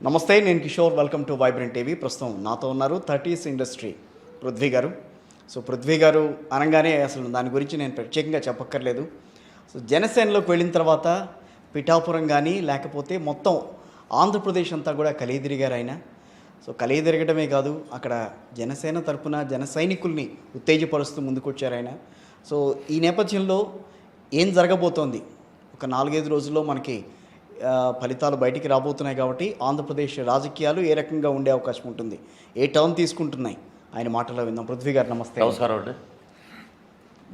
నమస్తే, నేను Kishore. Welcome to vibrant TV. ప్రస్తుతం నాతో ఉన్నారు 30s ఇండస్ట్రీ పృథ్వీ గారు. సో పృథ్వీ గారు అనగానే అసలు దాని గురించి నేను ప్రత్యేకంగా చెప్పక్కర్లేదు. సో జనసేనలోకి వెళ్ళిన తర్వాత పిఠాపురం కానీ లేకపోతే మొత్తం ఆంధ్రప్రదేశ్ అంతా కూడా కలియదిరిగారు ఆయన. సో కలియదిరగడమే కాదు, అక్కడ జనసేన తరపున జన సైనికుల్ని ఉత్తేజపరుస్తూ ముందుకొచ్చారు ఆయన. సో ఈ నేపథ్యంలో ఏం జరగబోతోంది, ఒక 4-5 రోజుల్లో మనకి ఫలితాలు బయటికి రాబోతున్నాయి కాబట్టి ఆంధ్రప్రదేశ్ రాజకీయాలు ఏ రకంగా ఉండే అవకాశం ఉంటుంది, ఏ టర్న్ తీసుకుంటున్నాయి, ఆయన మాటలో విందాం. పృథ్వీ గారు నమస్తే. నమస్కారం అండి.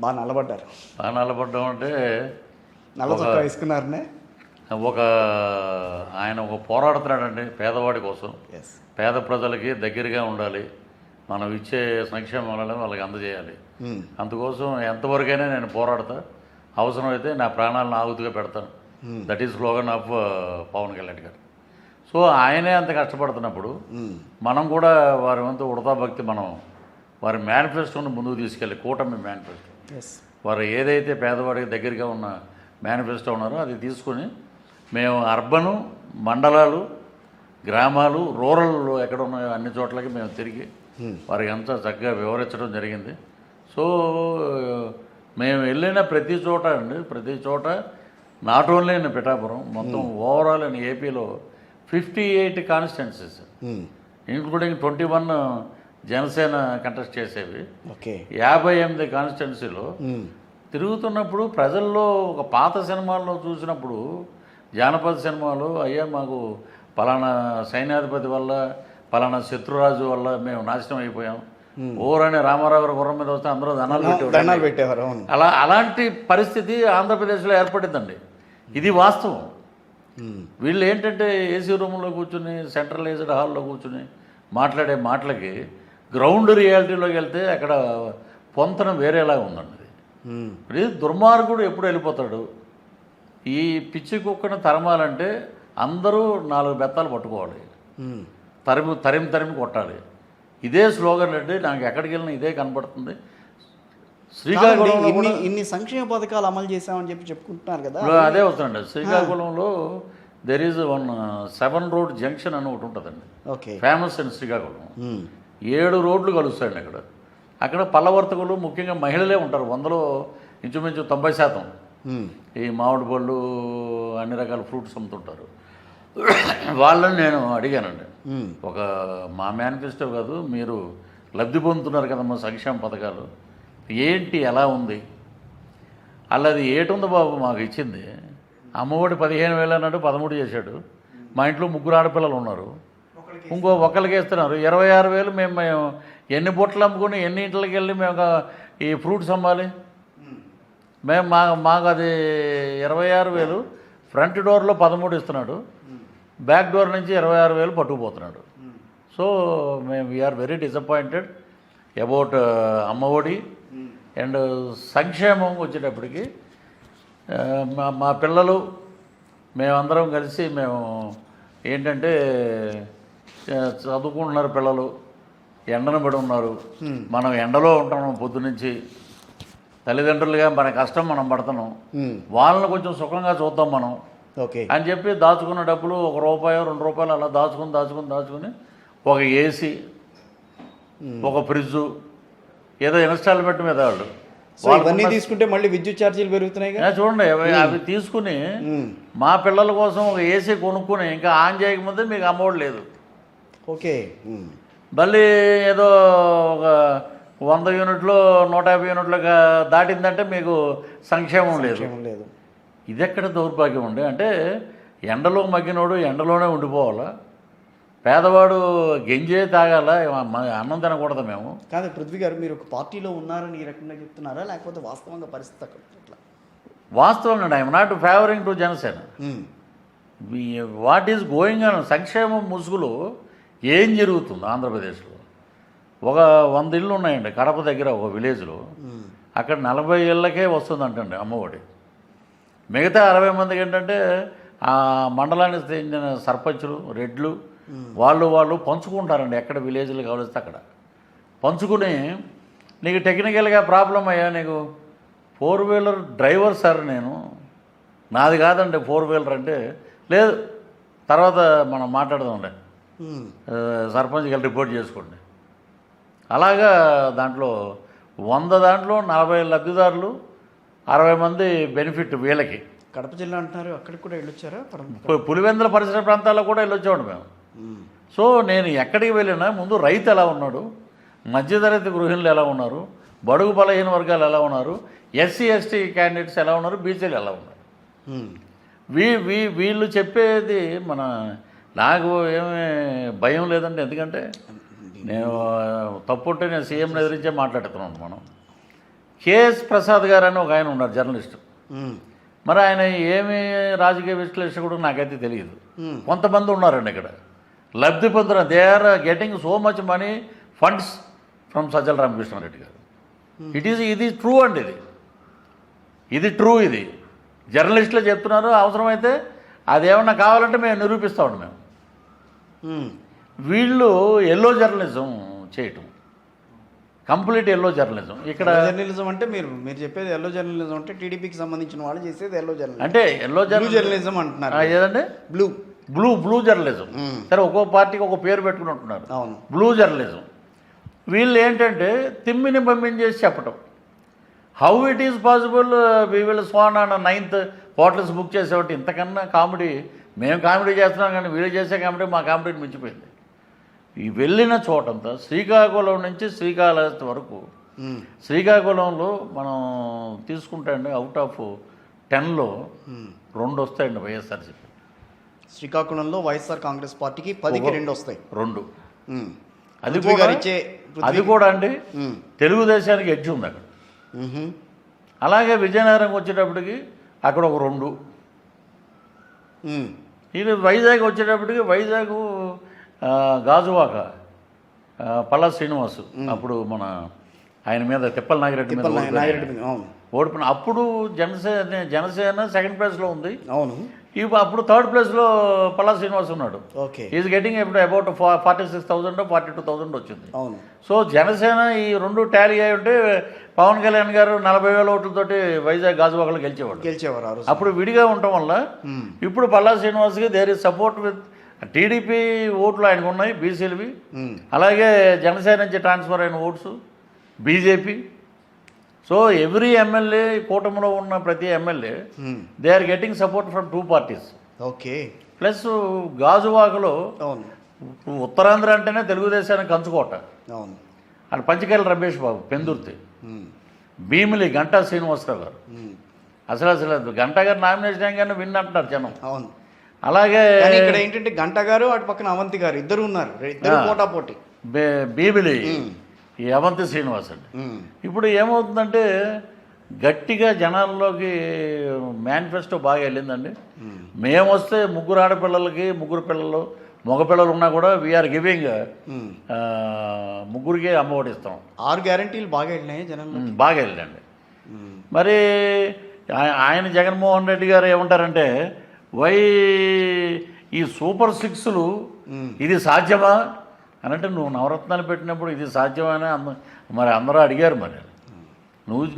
బాగా నల్లబడ్డారు. బాగా నల్లబడ్డం అంటే నల్ల చొక్కా వేసుకున్నారనే ఆయన ఒక పోరాడుతున్నాడండి పేదవాడి కోసం. ఎస్, పేద ప్రజలకి దగ్గరగా ఉండాలి, మనం ఇచ్చే సంక్షేమాలను వాళ్ళకి అందజేయాలి. అందుకోసం ఎంతవరకైనా నేను పోరాడతా, అవసరమైతే నా ప్రాణాలను ఆహుతిగా పెడతాను. That is slogan of Pawan Kalyan garu. So ఆయనే అంత కష్టపడుతున్నప్పుడు మనం కూడా వారి వంతు ఉడతా భక్తి, మనం వారి మేనిఫెస్టోని ముందుకు తీసుకెళ్ళి, కూటమి మేనిఫెస్టో, ఎస్, వారు ఏదైతే పేదవాడికి దగ్గరగా ఉన్న మేనిఫెస్టో ఉన్నారో అది తీసుకొని మేము అర్బను, మండలాలు, గ్రామాలు, రూరల్లో ఎక్కడ ఉన్నాయో అన్ని చోట్లకి మేము తిరిగి వారికి అంతా చక్కగా వివరించడం జరిగింది. సో మేము వెళ్ళిన ప్రతి చోట ప్రతి చోట నాట్ ఓన్లీ ఇన్ పిఠాపురం, మొత్తం ఓవరాల్ ఇన్ ఏపీలో 58 కాన్స్టిట్యున్సీస్ ఇంక్లూడింగ్ 21 జనసేన కంటెస్ట్ చేసేవి. ఓకే, 58 కాన్స్టిట్యున్సీలో తిరుగుతున్నప్పుడు ప్రజల్లో ఒక పాత సినిమాల్లో చూసినప్పుడు, జానపద సినిమాలో, అయ్యా మాకు పలానా సైన్యాధిపతి వల్ల, పలానా శత్రురాజు వల్ల మేము నాశనం అయిపోయాం, ఓరని రామారావు గారు గుర్రం మీద వస్తే అందరూ దండాలు పెట్టేవారు. అలాంటి పరిస్థితి ఆంధ్రప్రదేశ్లో ఏర్పడిందండి. ఇది వాస్తవం. వీళ్ళు ఏంటంటే ఏసీ రూమ్లో కూర్చుని, సెంట్రలైజ్డ్ హాల్లో కూర్చుని మాట్లాడే మాటలకి గ్రౌండ్ రియాలిటీలోకి వెళ్తే అక్కడ పొంతన వేరేలా ఉందండి. ఇది దుర్మార్గుడు ఎప్పుడు వెళ్ళిపోతాడు. ఈ పిచ్చి కుక్కను తరమాలంటే అందరూ 4 బెత్తాలు పట్టుకోవాలి, తరిమి కొట్టాలి. ఇదే స్లోగన్ అండి. నాకు ఎక్కడికి వెళ్ళినా ఇదే కనపడుతుంది. శ్రీకాకుళంలో ఇన్ని సంక్షేమ పథకాలు అమలు చేశామని చెప్పుకుంటున్నారు కదా, అదే అవుతుందండి. శ్రీకాకుళంలో దెర్ ఈజ్ 7 రోడ్ జంక్షన్ అని ఒకటి ఉంటుందండి. ఓకే, ఫేమస్ అండి శ్రీకాకుళం. 7 రోడ్లు కలుస్తాయండి అక్కడ. అక్కడ పళ్ళవర్తకులు ముఖ్యంగా మహిళలే ఉంటారు. 100లో ఇంచుమించు 90% ఈ మామిడి పళ్ళు, అన్ని రకాల ఫ్రూట్స్ అమ్ముతుంటారు. వాళ్ళని నేను అడిగానండి, ఒక మా మేనిఫెస్టో కాదు, మీరు లబ్ధి పొందుతున్నారు కదమ్మా సంక్షేమ పథకాలు, ఏంటి ఎలా ఉంది? అల్లది ఏటుందో బాబు మాకు ఇచ్చింది. అమ్మఒడి 15,000 అన్నాడు, 13 చేశాడు. మా ఇంట్లో 3 ఆడపిల్లలు ఉన్నారు, ఒకరికి ఇస్తున్నారు 26,000. మేము ఎన్ని బొట్లు అమ్ముకొని ఎన్ని ఇంట్లోకి వెళ్ళి మేము ఈ ఫ్రూట్స్ అమ్మాలి? మేము మాకు అది 26,000. ఫ్రంట్ డోర్లో 13 ఇస్తున్నాడు, బ్యాక్ డోర్ నుంచి 26,000 పట్టుకుపోతున్నాడు. సో మేము we are very disappointed about Amma Vodi and సంక్షేమం. వచ్చేటప్పటికి మా పిల్లలు మేమందరం కలిసి మేము ఏంటంటే చదువుకుంటున్నారు పిల్లలు, ఎండను పడి ఉన్నారు. మనం ఎండలో ఉంటున్నాం పొద్దునుంచి, తల్లిదండ్రులుగా మన కష్టం మనం పడుతున్నాం, వాళ్ళని కొంచెం సుఖంగా చూద్దాం మనం అని చెప్పి దాచుకున్న డబ్బులు ₹1, ₹2 అలా దాచుకుని ఒక ఏసీ, ఒక ఫ్రిడ్జు, ఏదో ఇన్స్టాల్మెంట్ మీద వాళ్ళు ఇవన్నీ తీసుకుంటే మళ్ళీ విద్యుత్ ఛార్జీలు పెరుగుతున్నాయి. చూడండి, అవి తీసుకుని మా పిల్లల కోసం ఒక ఏసీ కొనుక్కుని ఇంకా ఆన్ చేయకముందే మీకు అమ్మఒడి లేదు. ఓకే, మళ్ళీ ఏదో ఒక 100 యూనిట్లు 150 యూనిట్లు దాటిందంటే మీకు సంక్షేమం లేదు. ఇది ఎక్కడ దౌర్భాగ్యం ఉండే అంటే, ఎండలో మగ్గినోడు ఎండలోనే ఉండిపోవాలా, పేదవాడు గెంజే తాగాల, అన్నం తినకూడదు మేము కాదు. పృథ్వీ గారు, మీరు ఒక పార్టీలో ఉన్నారని ఈ రకంగా చెప్తున్నారా, లేకపోతే వాస్తవంగా పరిస్థితి అట్లా? వాస్తవంగా I'm not favouring to Janasena. What is going on? సంక్షేమం ముసుగులో ఏం జరుగుతుంది ఆంధ్రప్రదేశ్లో? ఒక 100 ఇళ్ళు ఉన్నాయండి కడప దగ్గర, ఒక విలేజ్లో. అక్కడ 40 ఇళ్ళకే వస్తుందంటండి అమ్మఒడి. మిగతా 60 మందికి ఏంటంటే ఆ మండలానికి చెందిన సర్పంచులు, రెడ్లు, వాళ్ళు పంచుకుంటారండి. ఎక్కడ విలేజ్లు కావలిస్తే అక్కడ పంచుకుని, నీకు టెక్నికల్గా ప్రాబ్లం అయ్యా, నీకు 4 వీలర్ డ్రైవర్ సార్, నేను నాది కాదండి 4 వీలర్ అంటే, లేదు తర్వాత మనం మాట్లాడదాంలే, ఉమ్. సర్పంచ్కి వెళ్ళి రిపోర్ట్ చేసుకోండి. అలాగా దాంట్లో 100 దాంట్లో 40 లబ్ధిదారులు, 60 మంది బెనిఫిట్ వీళ్ళకి. కడప జిల్లా అంటున్నారు, అక్కడికి కూడా వెళ్ళొచ్చారా? పులివెందుల పరిసర ప్రాంతాల్లో కూడా వెళ్ళొచ్చాడు మేము. ఉమ్. సో నేను ఎక్కడికి వెళ్ళినా ముందు రైతు ఎలా ఉన్నాడు, మధ్యతరగతి గృహిణులు ఎలా ఉన్నారు, బడుగు బలహీన వర్గాలు ఎలా ఉన్నారు, ఎస్సీ ఎస్టీ క్యాండిడేట్స్ ఎలా ఉన్నారు, బీసీలు ఎలా ఉన్నారు, ఉమ్. వీళ్ళు చెప్పేది నాకు ఏమీ భయం లేదండి. ఎందుకంటే నేను తప్పు ఉంటే నేను సీఎంని ఎదిరించే మాట్లాడుతున్నాను. మనం కేఎస్ ప్రసాద్ గారు అని ఒక ఆయన ఉన్నారు, జర్నలిస్టు. ఉమ్. మరి ఆయన ఏమి రాజకీయ విశ్లేషకుడు నాకైతే తెలియదు. ఉమ్. కొంతమంది ఉన్నారండి ఇక్కడ లబ్ధి పొందుతున్న, they are getting so much money funds from Sajjala Ramakrishna Reddy garu. ఇది ట్రూ అండి, ఇది ట్రూ. ఇది జర్నలిస్టులు చెప్తున్నారు. అవసరమైతే అదేమన్నా కావాలంటే మేము నిరూపిస్తామండి మేము. ఉమ్. వీళ్ళు ఎల్లో జర్నలిజం చేయటం, కంప్లీట్ ఎల్లో జర్నలిజం. ఇక్కడ జర్నలిజం అంటే మీరు చెప్పేది ఎల్లో జర్నలిజం అంటే టీడీపీకి సంబంధించిన వాళ్ళు చేసేది ఎల్లో జర్నలిజం. అంటే ఎల్లో జర్నలిజం అంటున్నారు. ఏదండి? Blue journalism. సరే, ఒక్కో పార్టీకి ఒక పేరు పెట్టుకుని ఉంటున్నారు. అవును, బ్లూ జర్నలిజం. వీళ్ళు ఏంటంటే తిమ్మిని పంపించేసి చెప్పటం. How it is possible we will swan on 9th hotels book చేసేవాటి. ఇంతకన్నా కామెడీ మేము కామెడీ చేస్తున్నాం, కానీ వీళ్ళు చేసే కామెడీ మా కామెడీని మించిపోయింది. ఈ వెళ్ళిన చోటంతా శ్రీకాకుళం నుంచి శ్రీకాళహస్తి వరకు, శ్రీకాకుళంలో మనం తీసుకుంటే అండి అవుట్ ఆఫ్ 10లో 2 వస్తాయండి వైఎస్ఆర్సీపీ. శ్రీకాకుళంలో వైఎస్ఆర్ కాంగ్రెస్ పార్టీకి 10కి 2 వస్తాయి. 2. అది కూడా అండి తెలుగుదేశానికి ఎడ్జ్ ఉంది అక్కడ. అలాగే విజయనగరం వచ్చేటప్పటికి అక్కడ ఒక 2. ఇది వైజాగ్ వచ్చేటప్పటికి వైజాగ్ గాజువాక పల్లా శ్రీనివాసు, అప్పుడు ఆయన మీద తిప్పల నాగిరెడ్డి మీద ఓడిపోయిన. అప్పుడు జనసేన 2nd ప్లేస్లో ఉంది. అవును. అప్పుడు 3rd ప్లేస్లో పల్లా శ్రీనివాస్ ఉన్నాడు. ఓకే. ఈజ్ గెటింగ్ ఇప్పుడు అబౌట్ 46,000 42,000 వచ్చింది. అవును. సో జనసేన ఈ 2 టాలీ అయి ఉంటే పవన్ కళ్యాణ్ గారు 40,000 ఓట్లతోటి వైజాగ్ గాజువాకలో గెలిచేవాడు. అప్పుడు విడిగా ఉండటం వల్ల ఇప్పుడు పల్లా శ్రీనివాస్కి there is support with TDP ఓట్లు ఆయనకు ఉన్నాయి, బీసీలవి. అలాగే జనసేన నుంచి ట్రాన్స్ఫర్ అయిన votes BJP. So every MLA, కూటమిలో ఉన్న ప్రతి MLA they are getting support from 2 parties. Okay. Plus గాజువాకలో అవును, ఉత్తరాంధ్ర అంటేనే తెలుగుదేశానికి కంచుకోట. అవును. అది పంచకాయల రమేష్ బాబు పెందుర్తి, భీమిలి గంటా శ్రీనివాసరావు గారు. అసలు గంటా గారు నామినేషన్ అయ్యాగానే విన్ అంటున్నారు జనం. అవును. అలాగే ఇక్కడ ఏంటంటే గంటా గారు, అటు పక్కన అవంతి గారు ఇద్దరు ఉన్నారు, ఇద్దరు పోటాపోటీ. భీమిలి ఈ అవంతి శ్రీనివాస్ అండి. ఇప్పుడు ఏమవుతుందంటే గట్టిగా జనాల్లోకి మేనిఫెస్టో బాగా వెళ్ళిందండి. మేము వస్తే 3 ఆడపిల్లలకి 3 పిల్లలు, మగ పిల్లలు ఉన్నా కూడా వీఆర్ గివింగ్ 3కే అమ్మఒడి ఇస్తాం. 6 గ్యారంటీలు బాగా వెళ్ళినాయి జనాలు, బాగా వెళ్ళండి. మరి ఆయన జగన్మోహన్ రెడ్డి గారు ఏమంటారంటే, ఈ సూపర్ 6లు ఇది సాధ్యమా అని అంటే, నువ్వు నవరత్నాలు పెట్టినప్పుడు ఇది సాధ్యమని మరి అందరూ అడిగారు. మరి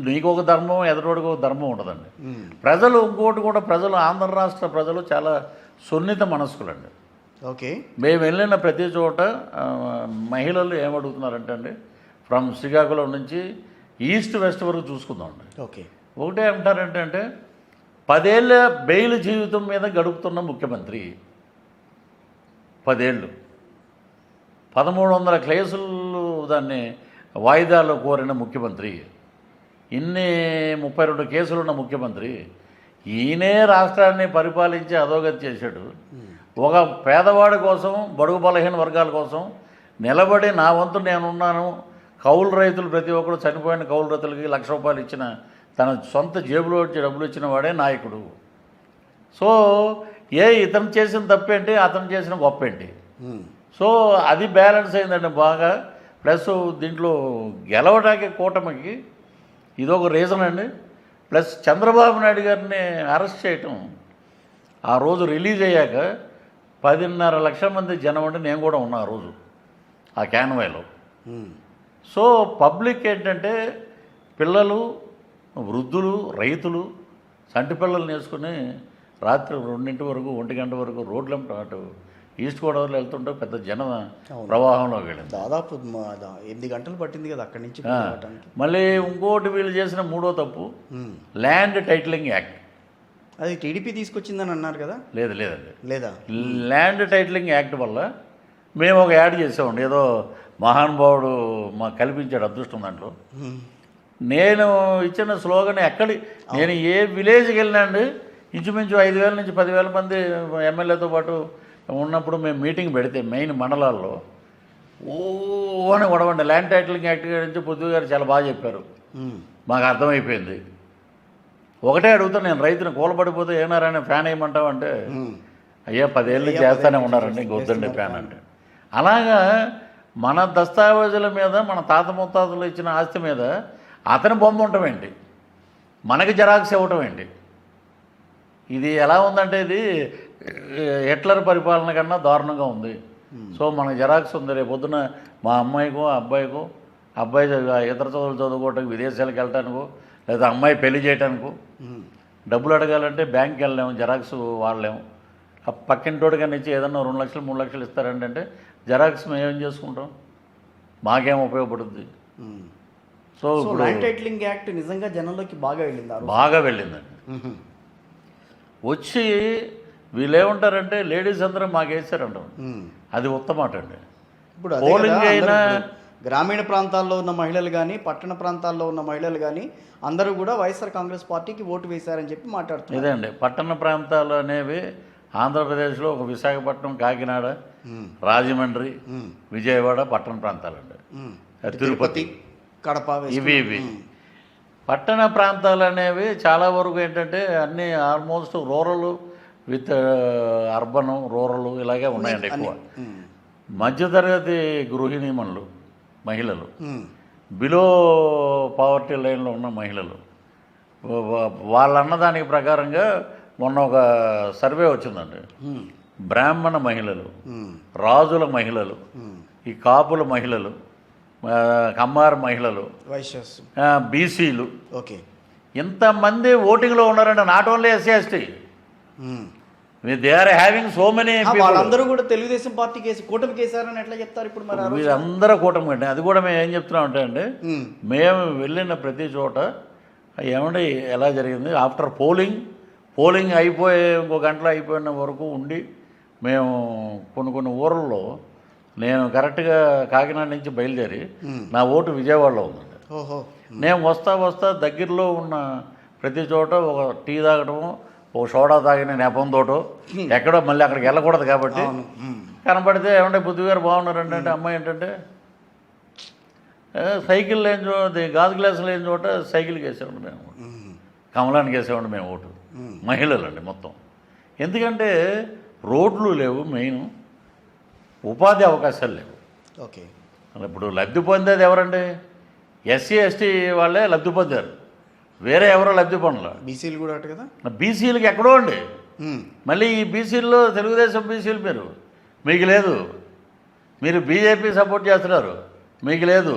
నీకు ఒక ధర్మం, ఎదురోడికి ఒక ధర్మం ఉండదండి. ప్రజలు ఇంకోటి కూడా, ఆంధ్ర రాష్ట్ర ప్రజలు చాలా సున్నిత మనస్కులండి. ఓకే. మేము వెళ్ళిన ప్రతి చోట మహిళలు ఏమడుగుతున్నారంటే అండి, ఫ్రమ్ శ్రీకాకుళం నుంచి ఈస్ట్ వెస్ట్ వరకు చూసుకుందామండి. ఓకే. ఒకటే అంటారంటే 10 ఏళ్ళ బెయిల్ జీవితం మీద గడుపుతున్న ముఖ్యమంత్రి, 10 ఏళ్ళు 1300 కేసులు దాన్ని వాయిదాలో కోరిన ముఖ్యమంత్రి, ఇన్ని 32 కేసులున్న ముఖ్యమంత్రి, ఈయనే రాష్ట్రాన్ని పరిపాలించి అధోగతి చేశాడు. ఒక పేదవాడి కోసం, బడుగు బలహీన వర్గాల కోసం నిలబడి నా వంతు నేనున్నాను. కౌలు రైతులు ప్రతి ఒక్కరు, చనిపోయిన కౌలు రైతులకి 1,00,000 రూపాయలు ఇచ్చిన, తన సొంత జేబులో వచ్చి డబ్బులు ఇచ్చిన వాడే నాయకుడు. సో ఇతను చేసిన తప్పేంటి, అతను చేసిన గొప్పేంటి? సో అది బ్యాలెన్స్ అయిందండి బాగా. ప్లస్ దీంట్లో గెలవడానికి కూటమికి ఇదొక రీజన్ అండి. ప్లస్ చంద్రబాబు నాయుడు గారిని అరెస్ట్ చేయటం, ఆ రోజు రిలీజ్ అయ్యాక 10.5 లక్షల మంది జనం అంటే నేను కూడా ఉన్నా ఆ రోజు ఆ క్యాన్వాయ్లో. సో పబ్లిక్ ఏంటంటే పిల్లలు, వృద్ధులు, రైతులు, సంటి పిల్లలు నేర్చుకుని రాత్రి 2 వరకు 1 గంట వరకు రోడ్లు అటు ఈస్ట్ గోదావరిలో వెళ్తుంటే పెద్ద జన ప్రవాహంలోకి వెళ్ళింది. దాదాపు 8 గంటలు పట్టింది కదా అక్కడి నుంచి రావడానికి. మళ్ళీ ఇంకోటి వీళ్ళు చేసిన మూడో తప్పు ల్యాండ్ టైటిలింగ్ యాక్ట్. అది టీడీపీ తీసుకొచ్చిందని అన్నారు కదా. లేదండి, లేదా ల్యాండ్ టైటిలింగ్ యాక్ట్ వల్ల మేము ఒక యాడ్ చేసామండి. ఏదో మహానుభావుడు మాకు కల్పించాడు అదృష్టం దాంట్లో. నేను ఇచ్చిన స్లోగన్ నేను ఏ విలేజ్కి వెళ్ళినాండి ఇంచుమించు 5,000 నుంచి 10,000 మంది ఎమ్మెల్యేతో పాటు ఉన్నప్పుడు మేము మీటింగ్ పెడితే మెయిన్ మండలాల్లో అని గొడవండి. ల్యాండ్ టైటిలింగ్ యాక్ట్ గురించి పృథ్వీ గారు చాలా బాగా చెప్పారు, మాకు అర్థమైపోయింది. ఒకటే అడుగుతాను నేను, రైతుని కూలబడిపోతే ఏనారాయణ ఫ్యాన్ వేయమంటావు అంటే, అయ్యా 10 ఏళ్ళు చేస్తూనే ఉన్నారండి గొద్దండి ఫ్యాన్ అంటే. అలాగా మన దస్తావేజుల మీద మన తాత ముత్తాతలు ఇచ్చిన ఆస్తి మీద అతని బొమ్మ ఉండటం ఏంటి, మనకి జెరాక్స్ ఇవ్వటం ఏంటి? ఇది ఎలా ఉందంటే ఇది హిట్లర్ పరిపాలన కన్నా దారుణంగా ఉంది. సో మనకు జెరాక్స్ ఉంది. రేపు పొద్దున మా అమ్మాయికో అబ్బాయికో, అబ్బాయి ఇతర చదువులు చదువుకోవటానికి విదేశాలకు వెళ్ళటానికో, లేదా అమ్మాయి పెళ్లి చేయటానికో డబ్బులు అడగాలంటే బ్యాంక్కి వెళ్ళలేము, జెరాక్స్ వాడలేము. ఆ పక్కింటోడికన్నా ఇచ్చి ఏదన్నా 2 లక్షలు 3 లక్షలు ఇస్తారంటే అంటే జెరాక్స్ మేము ఏం చేసుకుంటాం, మాకేం ఉపయోగపడుద్ది? సో ల్యాండ్ టైటిలింగ్ యాక్ట్ నిజంగా జనంలోకి బాగా వెళ్ళిందండి. వచ్చి వీళ్ళు ఏమంటారంటే లేడీస్ అందరూ మాకు వేసారంటారు. అది ఉత్తమాట అండి. ఇప్పుడు పోలింగ్ అయినా గ్రామీణ ప్రాంతాల్లో ఉన్న మహిళలు కానీ పట్టణ ప్రాంతాల్లో ఉన్న మహిళలు కానీ అందరూ కూడా వైఎస్ఆర్ కాంగ్రెస్ పార్టీకి ఓటు వేశారని చెప్పి మాట్లాడుతున్నారు. ఇదే అండి, పట్టణ ప్రాంతాలు అనేవి ఆంధ్రప్రదేశ్లో ఒక విశాఖపట్నం, కాకినాడ, రాజమండ్రి, విజయవాడ పట్టణ ప్రాంతాలండి. తిరుపతి, కడప, ఇవి పట్టణ ప్రాంతాలు అనేవి చాలా వరకు ఏంటంటే అన్నీ almost rural with urban, rural ఇలాగే ఉన్నాయండి ఎక్కువ. మధ్యతరగతి గృహిణీమణులు మహిళలు, బిలో పావర్టీ లైన్లో ఉన్న మహిళలు, వాళ్ళు అన్నదానికి ప్రకారంగా మొన్న ఒక సర్వే వచ్చిందండి. బ్రాహ్మణ మహిళలు, రాజుల మహిళలు, ఈ కాపుల మహిళలు, కమ్మార మహిళలు, బీసీలు, ఓకే, ఇంతమంది ఓటింగ్లో ఉన్నారంటే not only SC ST, they are having so many. వాళ్ళందరూ కూడా తెలుగుదేశం పార్టీకి వేసి కూటమికి వేసారని ఎట్లా చెప్తారు ఇప్పుడు? మరి వీళ్ళందరూ కూటమి అండి. అది కూడా మేము ఏం చెప్తున్నామంటే అండి, మేము వెళ్ళిన ప్రతి చోట ఏమంటే ఎలా జరిగింది ఆఫ్టర్ పోలింగ్ అయిపోయే 1 గంటలో అయిపోయిన వరకు ఉండి మేము కొన్ని ఊర్లలో నేను కరెక్ట్గా కాకినాడ నుంచి బయలుదేరి నా ఓటు విజయవాడలో ఉందండి. నేను వస్తా దగ్గరలో ఉన్న ప్రతి చోట ఒక టీ తాగటము, ఒక సోడా తాగిన నెపంతోటో ఎక్కడో మళ్ళీ అక్కడికి వెళ్ళకూడదు కాబట్టి కనపడితే ఏమంటే పృథ్వీ గారు బాగున్నారండి అంటే, అమ్మాయి ఏంటంటే సైకిల్ లేని చోట, గాజు గ్లాసులు లేని చోట సైకిల్కి వేసేవాడి మేము, కమలానికి వేసేవాడి మేము ఓటు. మహిళలు అండి మొత్తం. ఎందుకంటే రోడ్లు లేవు, మెయిన్ ఉపాధి అవకాశాలు లేవు. ఓకే, ఇప్పుడు లబ్ధి పొందేది ఎవరండి? ఎస్సీ ఎస్టీ వాళ్ళే లబ్ధి పొందారు, వేరే ఎవరో లబ్ధి పొందలే. బీసీలు కూడా కదా. బీసీలకి ఎక్కడో అండి. మళ్ళీ ఈ బీసీల్లో తెలుగుదేశం బీసీలు మీకు లేదు, మీరు బీజేపీ సపోర్ట్ చేస్తున్నారు, మీకు లేదు.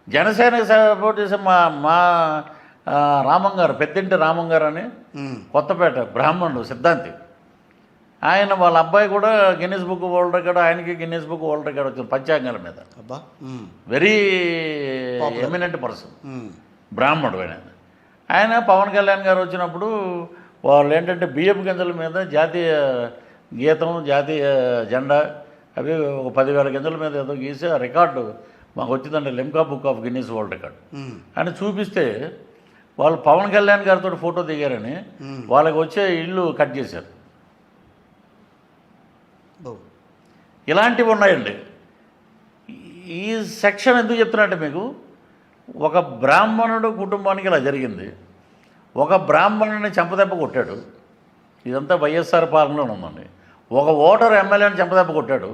జనసేనకి సపోర్ట్ చేసే మా రామం గారు, పెద్దింటి రామం గారు అని కొత్తపేట బ్రాహ్మణుడు సిద్ధాంతి, ఆయన వాళ్ళ అబ్బాయి కూడా గిన్నెస్ బుక్ వరల్డ్ రికార్డ్, ఆయనకి గిన్నెస్ బుక్ వరల్డ్ రికార్డ్ వచ్చింది పంచాంగాల మీద. వెరీ ఎమినెంట్ పర్సన్, బ్రాహ్మణుడు ఆయన. పవన్ కళ్యాణ్ గారు వచ్చినప్పుడు వాళ్ళు ఏంటంటే బియ్యపు గింజల మీద జాతీయ గీతం, జాతీయ జెండా అవి ఒక 10,000 గింజల మీద ఏదో గీసి ఆ రికార్డు మాకు వచ్చిందంటే Limca book of Guinness world record అని చూపిస్తే వాళ్ళు పవన్ కళ్యాణ్ గారితో ఫోటో దిగారని వాళ్ళకి వచ్చే ఇల్లు కట్ చేశారు. ఇలాంటివి ఉన్నాయండి. ఈ సెక్షన్ ఎందుకు చెప్తున్నట్టే మీకు, ఒక బ్రాహ్మణుడు కుటుంబానికి ఇలా జరిగింది, ఒక బ్రాహ్మణుని చెంపదెబ్బ కొట్టాడు, ఇదంతా వైఎస్ఆర్ పాలనలో ఉందండి. ఒక ఓటర్ ఎమ్మెల్యేని చెంపదెబ్బ కొట్టాడు,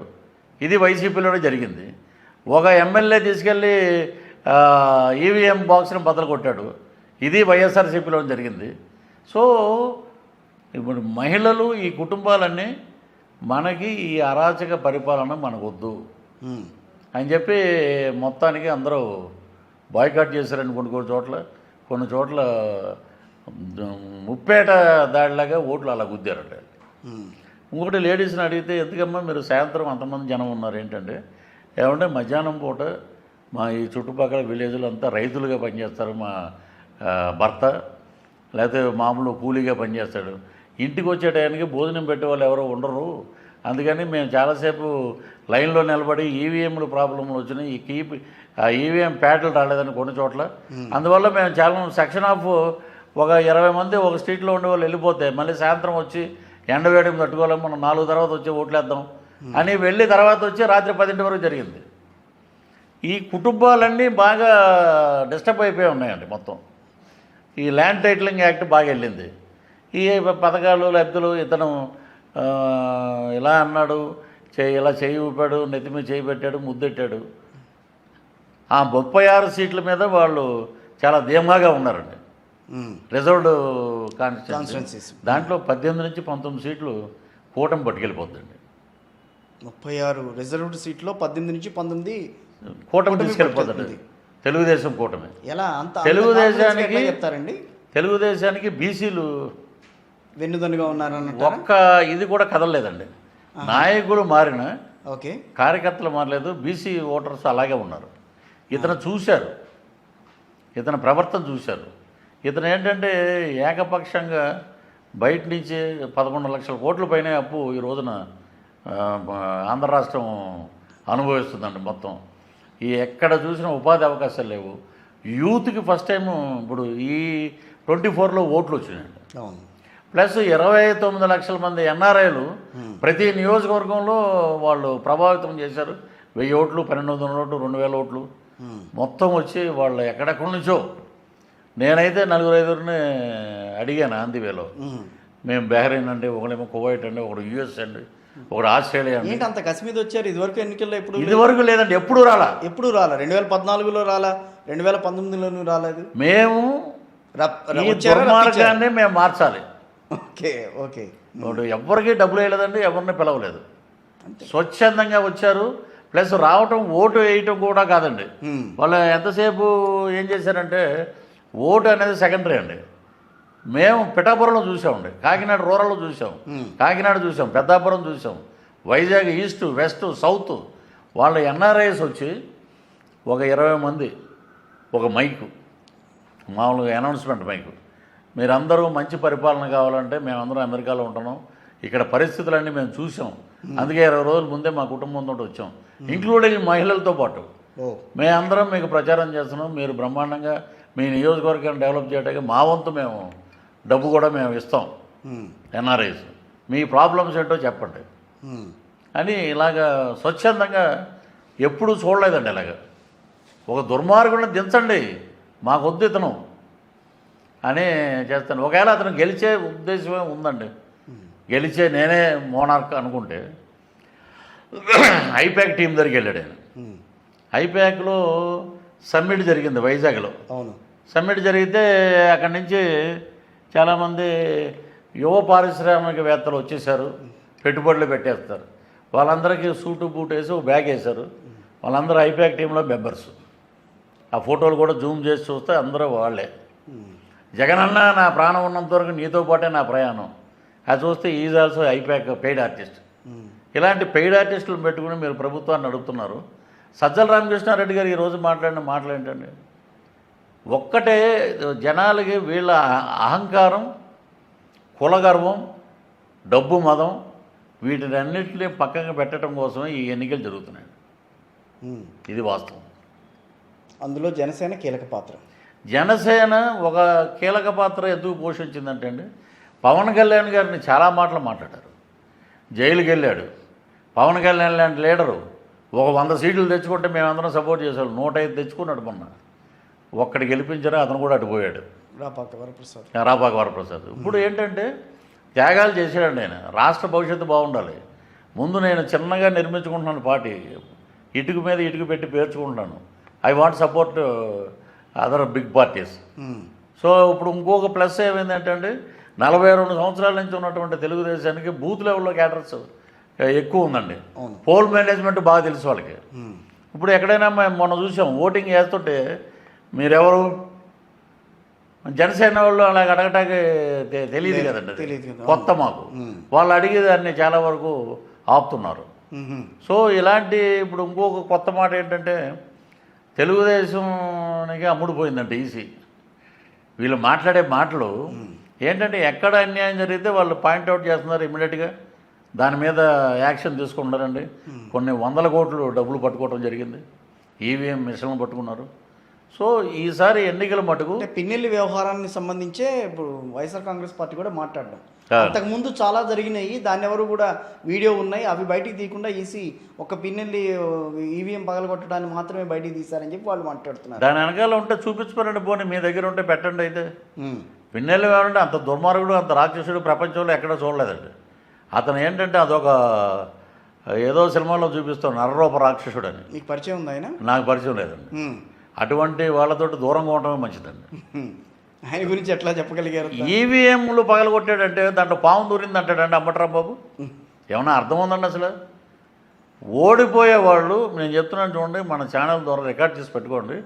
ఇది వైసీపీలోనే జరిగింది. ఒక ఎమ్మెల్యే తీసుకెళ్ళి ఈవీఎం బాక్స్ని బద్దలు కొట్టాడు, ఇది వైఎస్ఆర్సీపీలో జరిగింది. సో ఇప్పుడు మహిళలు, ఈ కుటుంబాలన్నీ మనకి ఈ అరాచక పరిపాలన మనకొద్దు అని చెప్పి మొత్తానికి అందరూ బాయ్కాట్ చేశారని కొన్ని చోట్ల ముప్పేట దాడిలాగా ఓట్లు అలా గుద్దారండి. ఇంకొకటి లేడీస్ని అడిగితే ఎందుకమ్మా మీరు సాయంత్రం అంతమంది జనం ఉన్నారు ఏంటంటే, ఏమంటే మధ్యాహ్నం పూట మా ఈ చుట్టుపక్కల విలేజ్లో అంతా రైతులుగా పనిచేస్తారు, మా భర్త లేకపోతే మామూలు కూలీగా పనిచేస్తాడు, ఇంటికి వచ్చే టైంకి భోజనం పెట్టే వాళ్ళు ఎవరో ఉండరు, అందుకని మేము చాలాసేపు లైన్లో నిలబడి ఈవీఎంలు ప్రాబ్లంలు వచ్చినాయి, ఆ ఈవీఎం ప్యాడ్లు రాలేదని కొన్ని చోట్ల, అందువల్ల మేము చాలా సెక్షన్ ఆఫ్ ఒక 20 మంది ఒక స్ట్రీట్లో ఉండే వాళ్ళు వెళ్ళిపోతే మళ్ళీ సాయంత్రం వచ్చి ఎండవేయడం తట్టుకోలేము, మనం 4 తర్వాత వచ్చి ఓట్లేద్దాం అని వెళ్ళి తర్వాత వచ్చి రాత్రి 10 వరకు జరిగింది. ఈ కుటుంబాలన్నీ బాగా డిస్టర్బ్ అయిపోయి ఉన్నాయండి. మొత్తం ఈ ల్యాండ్ టైటిలింగ్ యాక్ట్ బాగా వెళ్ళింది. ఈ పథకాలు లబ్ధులు ఇతను ఇలా అన్నాడు, ఇలా చేయి ఊపాడు, నెత్తి మీద చేయి పెట్టాడు, ముద్దెట్టాడు. ఆ 36 సీట్ల మీద వాళ్ళు చాలా ధీమాగా ఉన్నారండి. రిజర్వ్డ్ కాన్స్టిట్యున్సీస్ దాంట్లో 18 నుంచి 19 సీట్లు కూటమి పట్టుకెళ్ళిపోద్దండి. 36 రిజర్వ్డ్ సీట్లో 18 నుంచి 19 కూటమి తీసుకెళ్ళిపోతుంది. తెలుగుదేశం కూటమి. ఎలా అంత తెలుగుదేశానికి చెప్తారండి? తెలుగుదేశానికి బీసీలు వెన్నుదన్నుగా ఉన్నారన్న ఒక్క ఇది కూడా కదలలేదండి. నాయకులు మారిన ఓకే, కార్యకర్తలు మారలేదు, బీసీ ఓటర్స్ అలాగే ఉన్నారు. ఇతను చూశారు, ఇతని ప్రవర్తన చూశారు. ఇతను ఏంటంటే ఏకపక్షంగా బయట నుంచి 11 లక్షల కోట్ల పైన అప్పు ఈ రోజున ఆంధ్ర రాష్ట్రం అనుభవిస్తుందండి. మొత్తం ఈ ఎక్కడ చూసినా ఉపాధి అవకాశాలు లేవు. యూత్కి ఫస్ట్ టైము ఇప్పుడు ఈ 24లో ఓట్లు వచ్చినాయండి. ప్లస్ 29 లక్షల మంది ఎన్ఆర్ఐలు ప్రతి నియోజకవర్గంలో వాళ్ళు ప్రభావితం చేశారు. 1000 ఓట్లు, 1200 ఓట్లు, 2000 ఓట్లు మొత్తం వచ్చి వాళ్ళు ఎక్కడెక్కడి నుంచో. నేనైతే 4-5 అడిగాను ఆంధ్రవేలో. మేము బహ్రెయిన్ అండి, ఒకడేమో కువైట్ అండి, ఒకడు యుఎస్ అండి, ఒకడు ఆస్ట్రేలియా అండి. ఏంటి అంత కసి మీద వచ్చారు? ఇదివరకు ఎన్నికల్లో ఇదివరకు లేదండి, ఎప్పుడు రాలా. 2014లో రాలా, 2019లోనూ రాలేదు. మేము ఈ దుర్మార్గాన్ని మేము మార్చాలి. Okay okay. ఎవరికి డబ్బులు వేయలేదండి, ఎవరిని పిలవలేదు, స్వచ్ఛందంగా వచ్చారు. ప్లస్ రావటం ఓటు వేయటం కూడా కాదండి. వాళ్ళు ఎంతసేపు ఏం చేశారంటే ఓటు అనేది సెకండరీ అండి. మేము పిఠాపురంలో చూసామండి, కాకినాడ రూరల్లో చూసాం, కాకినాడ చూసాం, పెద్దాపురం చూసాం, వైజాగ్ ఈస్ట్ వెస్ట్ సౌత్. వాళ్ళ ఎన్ఆర్ఐస్ వచ్చి ఒక 20 మంది ఒక మైకు, మామూలుగా అనౌన్స్మెంట్ మైకు, మీరందరూ మంచి పరిపాలన కావాలంటే మేమందరం అమెరికాలో ఉంటున్నాం, ఇక్కడ పరిస్థితులన్నీ మేము చూసాం, అందుకే 20 రోజుల ముందే మా కుటుంబంతో వచ్చాం, ఇంక్లూడింగ్ మహిళలతో పాటు మేమందరం మీకు ప్రచారం చేస్తున్నాం, మీరు బ్రహ్మాండంగా మీ నియోజకవర్గాన్ని డెవలప్ చేయడానికి మా వంతు మేము డబ్బు కూడా మేము ఇస్తాం, ఎన్ఆర్ఐస్ మీ ప్రాబ్లమ్స్ ఏంటో చెప్పండి అని ఇలాగా స్వచ్ఛందంగా ఎప్పుడూ చూడలేదండి. ఇలాగ ఒక దుర్మార్గుడిని దించండి, మాకొద్దు ఇతను అని చేస్తాను. ఒకవేళ అతను గెలిచే ఉద్దేశమే ఉందండి, గెలిచే నేనే మోనార్క్ అనుకుంటే ఐపాక్ టీం దగ్గరికి వెళ్ళాడు ఆయన. ఐపాక్లో సమ్మిట్ జరిగింది వైజాగ్లో. అవును, సమ్మిట్ జరిగితే అక్కడి నుంచి చాలామంది యువ పారిశ్రామికవేత్తలు వచ్చేసారు, పెట్టుబడులు పెట్టేస్తారు. వాళ్ళందరికీ సూటు బూట్ వేసి ఒక బ్యాగ్ వేశారు. వాళ్ళందరూ ఐపాక్ టీంలో మెంబర్స్. ఆ ఫోటోలు కూడా జూమ్ చేసి చూస్తే అందరూ వాళ్ళే. జగనన్న నా ప్రాణం ఉన్నంత వరకు నీతో పాటే నా ప్రయాణం. అది చూస్తే is also IPAC paid artist. ఇలాంటి పెయిడ్ ఆర్టిస్టులను పెట్టుకుని మీరు ప్రభుత్వాన్ని నడుపుతున్నారు. సజ్జల రామకృష్ణారెడ్డి గారు ఈరోజు మాట్లాడిన మాటలు ఏంటండి, ఒక్కటే జనాలకి వీళ్ళ అహంకారం, కులగర్వం, డబ్బు మదం వీటినన్నింటినీ పక్కన పెట్టడం కోసమే ఈ ఎన్నికలు జరుగుతున్నాయి. ఇది వాస్తవం. అందులో జనసేన కీలక పాత్ర. జనసేన ఒక కీలక పాత్ర ఎందుకు పోషించిందంటే అండి, పవన్ కళ్యాణ్ గారిని చాలా మాటలు మాట్లాడారు. జైలుకి వెళ్ళాడు. పవన్ కళ్యాణ్ లాంటి లీడరు ఒక 100 సీట్లు తెచ్చుకుంటే మేమందరం సపోర్ట్ చేసాం. 105 తెచ్చుకున్నాడు మొన్న. ఒక్కడి గెలిపించారో అతను కూడా అటుపోయాడు, రాపాక వరప్రసాద్. ఇప్పుడు ఏంటంటే త్యాగాలు చేశాడండి ఆయన. రాష్ట్ర భవిష్యత్తు బాగుండాలి. ముందు నేను చిన్నగా నిర్మించుకుంటున్నాను పార్టీ, ఇటుక మీద ఇటుక పెట్టి పేర్చుకుంటున్నాను. I want support other big parties. So ఇప్పుడు ఇంకొక ప్లస్ ఏమైందంటే అండి, 42 సంవత్సరాల నుంచి ఉన్నటువంటి తెలుగుదేశానికి బూత్ లెవెల్లో క్యాడర్స్ ఎక్కువ ఉందండి. పోల్ మేనేజ్మెంట్ బాగా తెలుసు వాళ్ళకి. ఇప్పుడు ఎక్కడైనా మేము మొన్న చూసాం, ఓటింగ్ చేస్తుంటే మీరెవరు జనసేన వాళ్ళు అలాగ అడగటానికి తెలియదు కదండి, తెలియదు కదా. కొత్త మాకు. వాళ్ళు అడిగేదాన్ని చాలా వరకు ఆపుతున్నారు. సో ఇలాంటి ఇప్పుడు ఇంకొక కొత్త మాట ఏంటంటే తెలుగుదేశానికి అమ్ముడుపోయిందంటే ఈసీ. వీళ్ళు మాట్లాడే మాటలు ఏంటంటే ఎక్కడ అన్యాయం జరిగితే వాళ్ళు పాయింట్అవుట్ చేస్తున్నారు ఇమ్మీడియట్గా, దాని మీద యాక్షన్ తీసుకుంటున్నారండి. కొన్ని 100 కోట్లు డబ్బులు పట్టుకోవడం జరిగింది, ఈవీఎం మిషన్లు పట్టుకున్నారు. సో ఈసారి ఎన్నికల మటుకు అంటే పిన్నెల్లి వ్యవహారాన్ని సంబంధించే ఇప్పుడు వైఎస్ఆర్ కాంగ్రెస్ పార్టీ కూడా మాట్లాడడం. అంతకుముందు చాలా జరిగినాయి, దాన్ని ఎవరు కూడా వీడియో ఉన్నాయి, అవి బయటికి తీయకుండా ఈసీ ఒక పిన్నెల్లి ఈవీఎం పగలగొట్టడాన్ని మాత్రమే బయటికి తీశారని చెప్పి వాళ్ళు మాట్లాడుతున్నారు. దాని వెనకాల ఉంటే చూపించుకోరండి, పోనీ మీ దగ్గర ఉంటే పెట్టండి. అయితే పిన్నెల్లి ఏమంటే అంత దుర్మార్గుడు, అంత రాక్షసుడు ప్రపంచంలో ఎక్కడా చూడలేదండి. అతను ఏంటంటే అదొక ఏదో సినిమాలో చూపిస్తాం నరరూప రాక్షసుడు అని. మీకు పరిచయం ఉంది ఆయన? నాకు పరిచయం లేదండి. అటువంటి వాళ్ళతో దూరంగా ఉండటమే మంచిదండి. ఆయన గురించి ఎట్లా చెప్పగలిగారు? ఈవీఎంలు పగలగొట్టాడంటే దాంట్లో పాము దూరింది అంటాడండి అంబట్రావు బాబు. ఏమన్నా అర్థం ఉందండి అసలు? ఓడిపోయేవాళ్ళు, నేను చెప్తున్నాను చూడండి, మన ఛానల్ ద్వారా రికార్డ్ చేసి పెట్టుకోండి,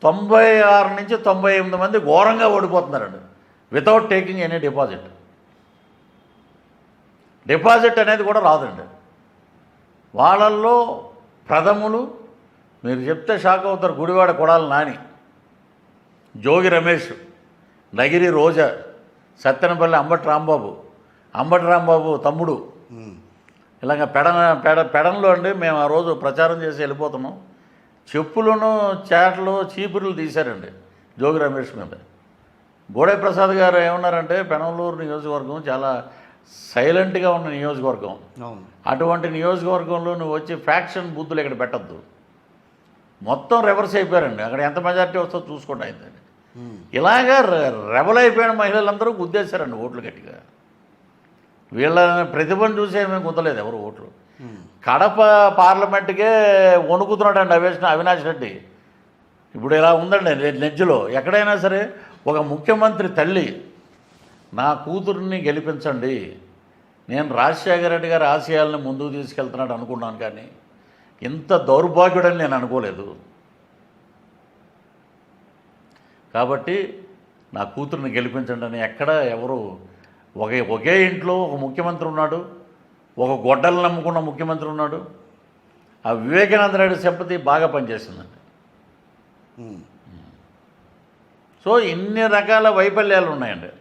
96 నుంచి 98 మంది ఘోరంగా ఓడిపోతున్నారండి without taking any deposit. Deposit అనేది కూడా రాదండి వాళ్ళల్లో. ప్రథములు మీరు చెప్తే షాక్ అవుతారు. గుడివాడ కొడాలి నాని, జోగి రమేష్, నగిరి రోజా, సత్తెనపల్లి అంబటి రాంబాబు తమ్ముడు, ఇలాగ పెడన్లో అండి. మేము ఆ రోజు ప్రచారం చేసి వెళ్ళిపోతున్నాం, చెప్పులను చేటలు చీపురులు తీశారండి జోగి రమేష్ మీద. బోడే ప్రసాద్ గారు ఏమన్నారంటే పెనమలూరు నియోజకవర్గం చాలా సైలెంట్గా ఉన్న నియోజకవర్గం, అటువంటి నియోజకవర్గంలో నువ్వు వచ్చి ఫ్యాక్షన్ బూతులు ఇక్కడ పెట్టద్దు. మొత్తం రివర్స్ అయిపోయారండి, అక్కడ ఎంత మెజార్టీ వస్తుందో చూసుకోండి అయిందండి. ఇలాగా రెబల్ అయిపోయిన మహిళలందరూ గుద్దేశారండి ఓట్లు గట్టిగా. వీళ్ళ ప్రతిభను చూసే మేము గుద్దలేదు ఎవరు ఓట్లు. కడప పార్లమెంట్కే వణుకుతున్నాడండి అవినాష్ రెడ్డి. ఇప్పుడు ఇలా ఉందండి నెజ్జులో. ఎక్కడైనా సరే ఒక ముఖ్యమంత్రి తల్లి నా కూతుర్ని గెలిపించండి, నేను రాజశేఖర రెడ్డి గారి ఆశయాలను ముందుకు తీసుకెళ్తున్నాడు అనుకున్నాను, కానీ ఇంత దౌర్భాగ్యుడని నేను అనుకోలేదు. కాబట్టి నా కూతుర్ని గెలిపించండి అని ఎక్కడ ఎవరు ఒకే ఇంట్లో ఒక ముఖ్యమంత్రి ఉన్నాడు, ఒక గొడ్డలు నమ్ముకున్న ముఖ్యమంత్రి ఉన్నాడు. ఆ వివేకానంద రెడ్డి సింపతి బాగా పనిచేసిందండి. సో ఇన్ని రకాల వైఫల్యాలు ఉన్నాయండి.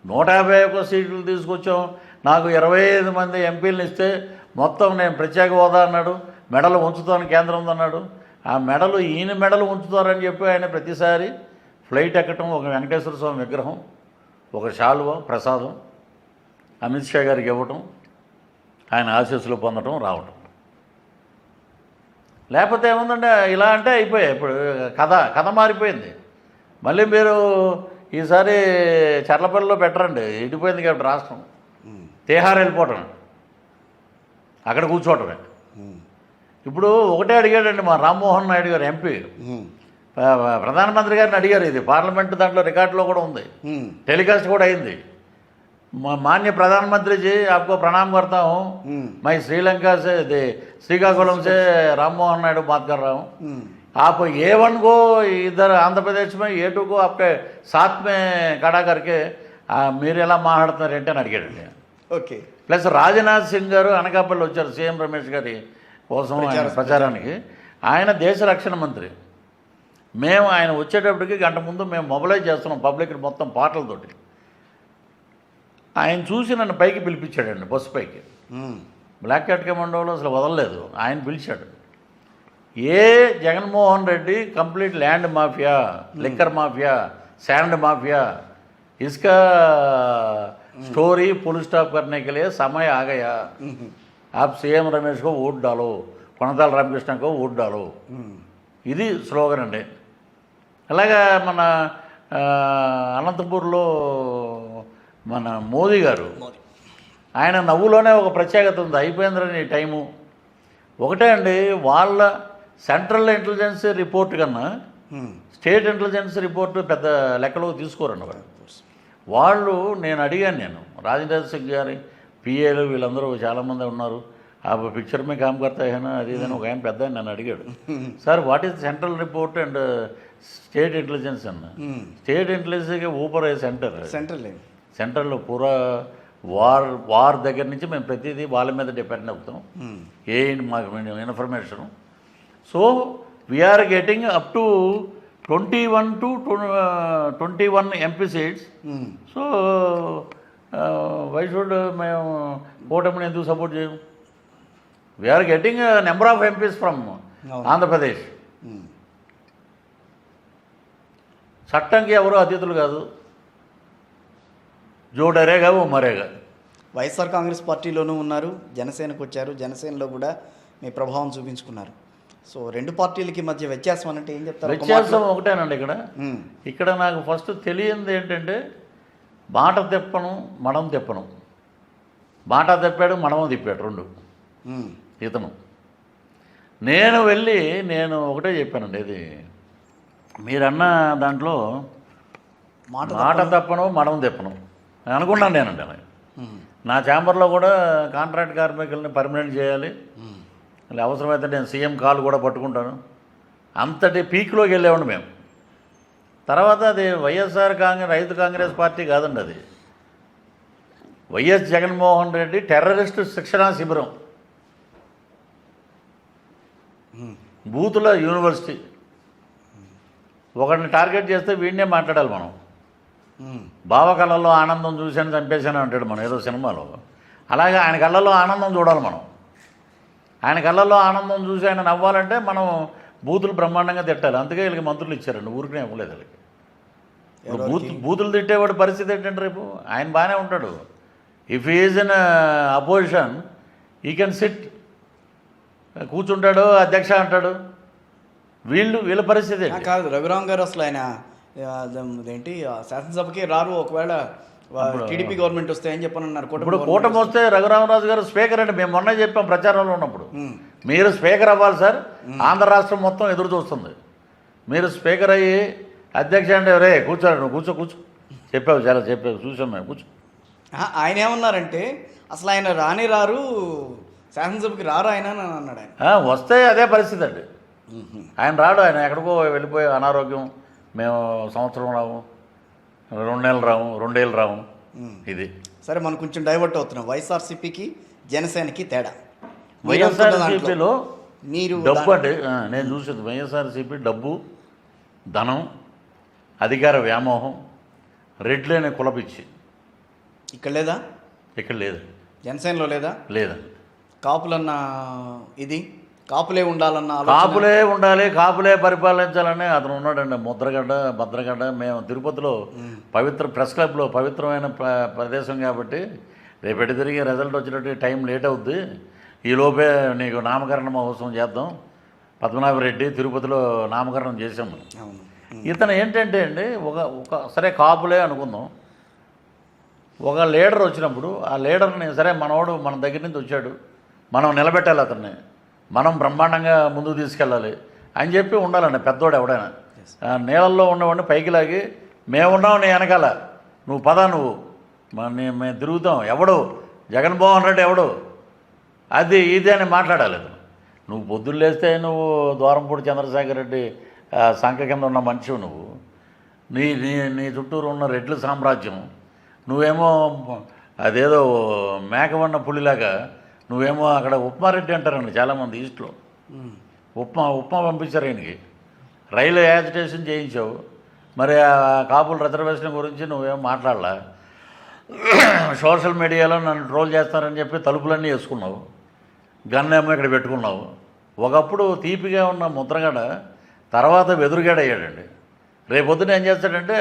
151 సీట్లు తీసుకొచ్చాం, నాకు 25 మంది ఎంపీలను ఇస్తే మొత్తం నేను ప్రత్యేక హోదా అన్నాడు, మెడలు ఉంచుతాను కేంద్రం అన్నాడు. ఆ మెడలు ఈయన మెడలు ఉంచుతారని చెప్పి ఆయన ప్రతిసారి ఫ్లైట్ ఎక్కటం, ఒక వెంకటేశ్వర స్వామి విగ్రహం, ఒక శాలువ ప్రసాదం అమిత్ షా గారికి ఇవ్వటం, ఆయన ఆశీస్సులు పొందటం రావటం. లేకపోతే ఏముందంటే ఇలా అంటే అయిపోయాయి. ఇప్పుడు కథ మారిపోయింది. మళ్ళీ మీరు ఈసారి చర్లపల్లిలో పెట్టరండి, ఇడిపోయింది కాబట్టి రాష్ట్రం. తీహార్ వెళ్ళిపోవటం, అక్కడ కూర్చోవటమే. ఇప్పుడు ఒకటే అడిగాడండి మా రామ్మోహన్ నాయుడు గారు ఎంపీ, ప్రధానమంత్రి గారిని అడిగారు. ఇది పార్లమెంట్ దాంట్లో రికార్డులో కూడా ఉంది, టెలికాస్ట్ కూడా అయింది. माननीय प्रधानमंत्री जी आपको प्रणाम करता हूँ, मैं श्रीलंका से श्रीकाकुलम से राममोहन नायडू बात कर रहा हूँ। आप A1 को इधर आंध्र प्रदेश में A2 को आपके साथ में खड़ा करके మీరు ఎలా మాట్లాడుతున్నారంటే అని అడిగాడండి. ఓకే. ప్లస్ రాజ్నాథ్ సింగ్ గారు అనకాపల్లి వచ్చారు సీఎం రమేష్ గారి కోసం ప్రచారానికి. ఆయన దేశ రక్షణ మంత్రి. మేము ఆయన వచ్చేటప్పటికి గంట ముందు మేము మొబిలైజ్ చేస్తున్నాం పబ్లిక్ మొత్తం పాటలతోటి. ఆయన చూసి నన్ను పైకి పిలిపించాడండి, బస్సు పైకి. బ్లాక్ క్యాట్ కమాండోలో అసలు వదలలేదు, ఆయన పిలిచాడు. Jaganmohan Reddy complete land mafia, liquor mafia, sand mafia, इसका स्टोरी फुल स्टॉप करने के लिए समय आ गया। आप सीएम रमेश को वोट डालो, కొనతాల రామకృష్ణ को वोट डालो, ఇది స్లోగన్ అండి. అలాగా మన అనంతపూర్లో మన మోదీ గారు, ఆయన నవ్వులోనే ఒక ప్రత్యేకత ఉంది. అయిపోయిందని టైము ఒకటే అండి. వాళ్ళ సెంట్రల్ ఇంటెలిజెన్స్ రిపోర్ట్ కన్నా స్టేట్ ఇంటెలిజెన్స్ రిపోర్టు పెద్ద లెక్కలో తీసుకోరండి వాళ్ళు. నేను అడిగాను, రాజనాథ్ సింగ్ గారి పిఏలు వీళ్ళందరూ చాలామంది ఉన్నారు, ఆ పిక్చర్ మీద కామ్ కర్తా అయినా అది ఇదని ఒక ఆయన పెద్ద నన్ను అడిగాడు, sir what is central report and state intelligence అన్న. స్టేట్ ఇంటెలిజెన్స్కి ऊपर है సెంట్రల్లో పూరా వార్ దగ్గర నుంచి మేము ప్రతిదీ వాళ్ళ మీద డిపెండ్ అవుతాం. ఏ మాకు information. So we are getting up to 21 to 21 MP seats. So why should మేము కూటమిని ఎందుకు సపోర్ట్ చేయము? We are getting number of MPs from Andhra Pradesh. చట్టంకి ఎవరు అతిథులు కాదు. జో డరేగా ఓ మరేగా. వైఎస్ఆర్ కాంగ్రెస్ పార్టీలోనూ ఉన్నారు, జనసేనకు వచ్చారు, జనసేనలో కూడా మీ ప్రభావం చూపించుకున్నారు. సో రెండు పార్టీలకి మధ్య వ్యత్యాసం అంటే ఏం చెప్తారు? వ్యత్యాసం ఒకటేనండి. ఇక్కడ నాకు ఫస్ట్ తెలియంది ఏంటంటే మాట తిప్పను మడం తిప్పను. మాట తిప్పాడు, మడమ తిప్పాడు రెండు ఇతను. నేను వెళ్ళి ఒకటే చెప్పానండి, ఇది మీరన్న దాంట్లో మాట తప్పను మడం తిప్పను అనుకున్నాను నేనండి. అలా నా ఛాంబర్లో కూడా కాంట్రాక్ట్ కార్మికుల్ని పర్మనెంట్ చేయాలి, అవసరమైతే నేను సీఎం కాల్ కూడా పట్టుకుంటాను. అంతటి పీక్లోకి వెళ్ళేవాడు మేము. తర్వాత అది వైఎస్ఆర్ రైతు కాంగ్రెస్ పార్టీ కాదండి, అది వైఎస్ జగన్మోహన్ రెడ్డి టెర్రరిస్టు శిక్షణా శిబిరం, బూతుల యూనివర్సిటీ. ఒకరిని టార్గెట్ చేస్తే వీడినే మాట్లాడాలి మనం. బావ కళ్ళల్లో ఆనందం చూశాను చంపేశాను అంటాడు మనం ఏదో సినిమాలో. అలాగే ఆయన కళ్ళల్లో ఆనందం చూడాలి మనం. ఆయన కళ్ళల్లో ఆనందం చూసి ఆయన నవ్వాలంటే మనం బూతులు బ్రహ్మాండంగా తిట్టాలి. అందుకే వీళ్ళకి మంత్రులు ఇచ్చారండి, ఊరికనే ఇవ్వలేదు వీళ్ళకి. బూతులు తిట్టేవాడి పరిస్థితి ఏంటంటే రేపు ఆయన బాగానే ఉంటాడు. ఇఫ్ ఈజ్ ఇన్ అపోజిషన్ ఈ కెన్ సిట్, కూర్చుంటాడు, అధ్యక్ష అంటాడు. వీళ్ళ పరిస్థితి కాదు. రఘురామ్ గారు అసలు ఆయన ఏంటి శాసనసభకి రారు, ఒకవేళ టీడీపీ గవర్నమెంట్ వస్తే ఏం చెప్పనున్నారు? ఇప్పుడు కూటమి వస్తే రఘురామరాజు గారు స్పీకర్ అండి. మేము మొన్న చెప్పాం ప్రచారంలో ఉన్నప్పుడు, మీరు స్పీకర్ అవ్వాలి సార్, ఆంధ్ర రాష్ట్రం మొత్తం ఎదురు చూస్తుంది. మీరు స్పీకర్ అయ్యి అధ్యక్ష అంటే రే కూర్చోండి, నువ్వు కూర్చో చెప్పావు, చాలా చెప్పావు, చూసాం మేము, కూర్చో. ఆయన ఏమన్నారంటే అసలు ఆయన రారు, శాసనసభకి రారు ఆయన అని అన్నాడు. ఆయన వస్తే అదే పరిస్థితి అండి. ఆయన రాడు, ఆయన ఎక్కడికో వెళ్ళిపోయి అనారోగ్యం, మేము సంవత్సరం రాము, 2 నెలలు రాము, 2 ఏళ్ళు రాము. ఇది సరే, మనం కొంచెం డైవర్ట్ అవుతున్నాం. వైఎస్ఆర్సీపీకి జనసేనకి తేడా. వైఎస్ఆర్సీపీలో మీరు డబ్బు అంటే నేను చూసేది వైఎస్ఆర్సీపీ డబ్బు, ధనం, అధికార వ్యామోహం, రెడ్లేనే కులపిచ్చి. ఇక్కడ లేదా? ఇక్కడ లేదు. జనసేనలో లేదా? లేదండి. కాపులన్న ఇది కాపులే ఉండాలన్న, కాపులే ఉండాలి, కాపులే పరిపాలించాలని అతను ఉన్నాడండి. భద్రగడ్డ. మేము తిరుపతిలో పవిత్ర ప్రెస్ క్లబ్లో పవిత్రమైన ప్రదేశం కాబట్టి రేపటి తిరిగి రిజల్ట్ వచ్చినట్టు టైం లేట్ అవుద్ది, ఈలోపే నీకు నామకరణ మహోత్సవం చేద్దాం. పద్మనాభరెడ్డి తిరుపతిలో నామకరణం చేసాము. ఇతను ఏంటంటే అండి ఒక సరే కాపులే అనుకుందాం. ఒక లీడర్ వచ్చినప్పుడు ఆ లీడర్ని సరే మనోడు మన దగ్గర నుంచి వచ్చాడు, మనం నిలబెట్టాలి, అతన్ని మనం బ్రహ్మాండంగా ముందుకు తీసుకెళ్ళాలి అని చెప్పి ఉండాలండి పెద్దోడు. ఎవడైనా నీళ్ళల్లో ఉన్నవాడిని పైకి లాగి మేమున్నావు నీ వెనకాల, నువ్వు పద, నువ్వు మేము తిరుగుతాం, ఎవడు జగన్మోహన్ రెడ్డి ఎవడు, అది ఇది అని మాట్లాడాలి. నువ్వు పొద్దున్న లేస్తే నువ్వు ద్వారంపూడి చంద్రశేఖర్ రెడ్డి సంఖ కింద ఉన్న మనిషివు, నువ్వు నీ నీ నీ చుట్టూరు ఉన్న రెడ్ల సామ్రాజ్యం, నువ్వేమో అదేదో మేకవన్న పులిలాగా, నువ్వేమో అక్కడ ఉప్మారెడ్డి అంటారండి చాలామంది ఈస్ట్లో. ఉప్మా పంపించారు ఆయనకి, రైలు యాజిటేషన్ చేయించావు, మరి ఆ కాపుల రిజర్వేషన్ గురించి నువ్వేమో మాట్లాడలా. సోషల్ మీడియాలో నన్ను ట్రోల్ చేస్తారని చెప్పి తలుపులన్నీ వేసుకున్నావు, గన్నేమో ఇక్కడ పెట్టుకున్నావు. ఒకప్పుడు తీపిగా ఉన్న ముద్రగడ తర్వాత వెదురుగడ అయ్యాడండి. రేపొద్దున ఏం చేస్తాడంటే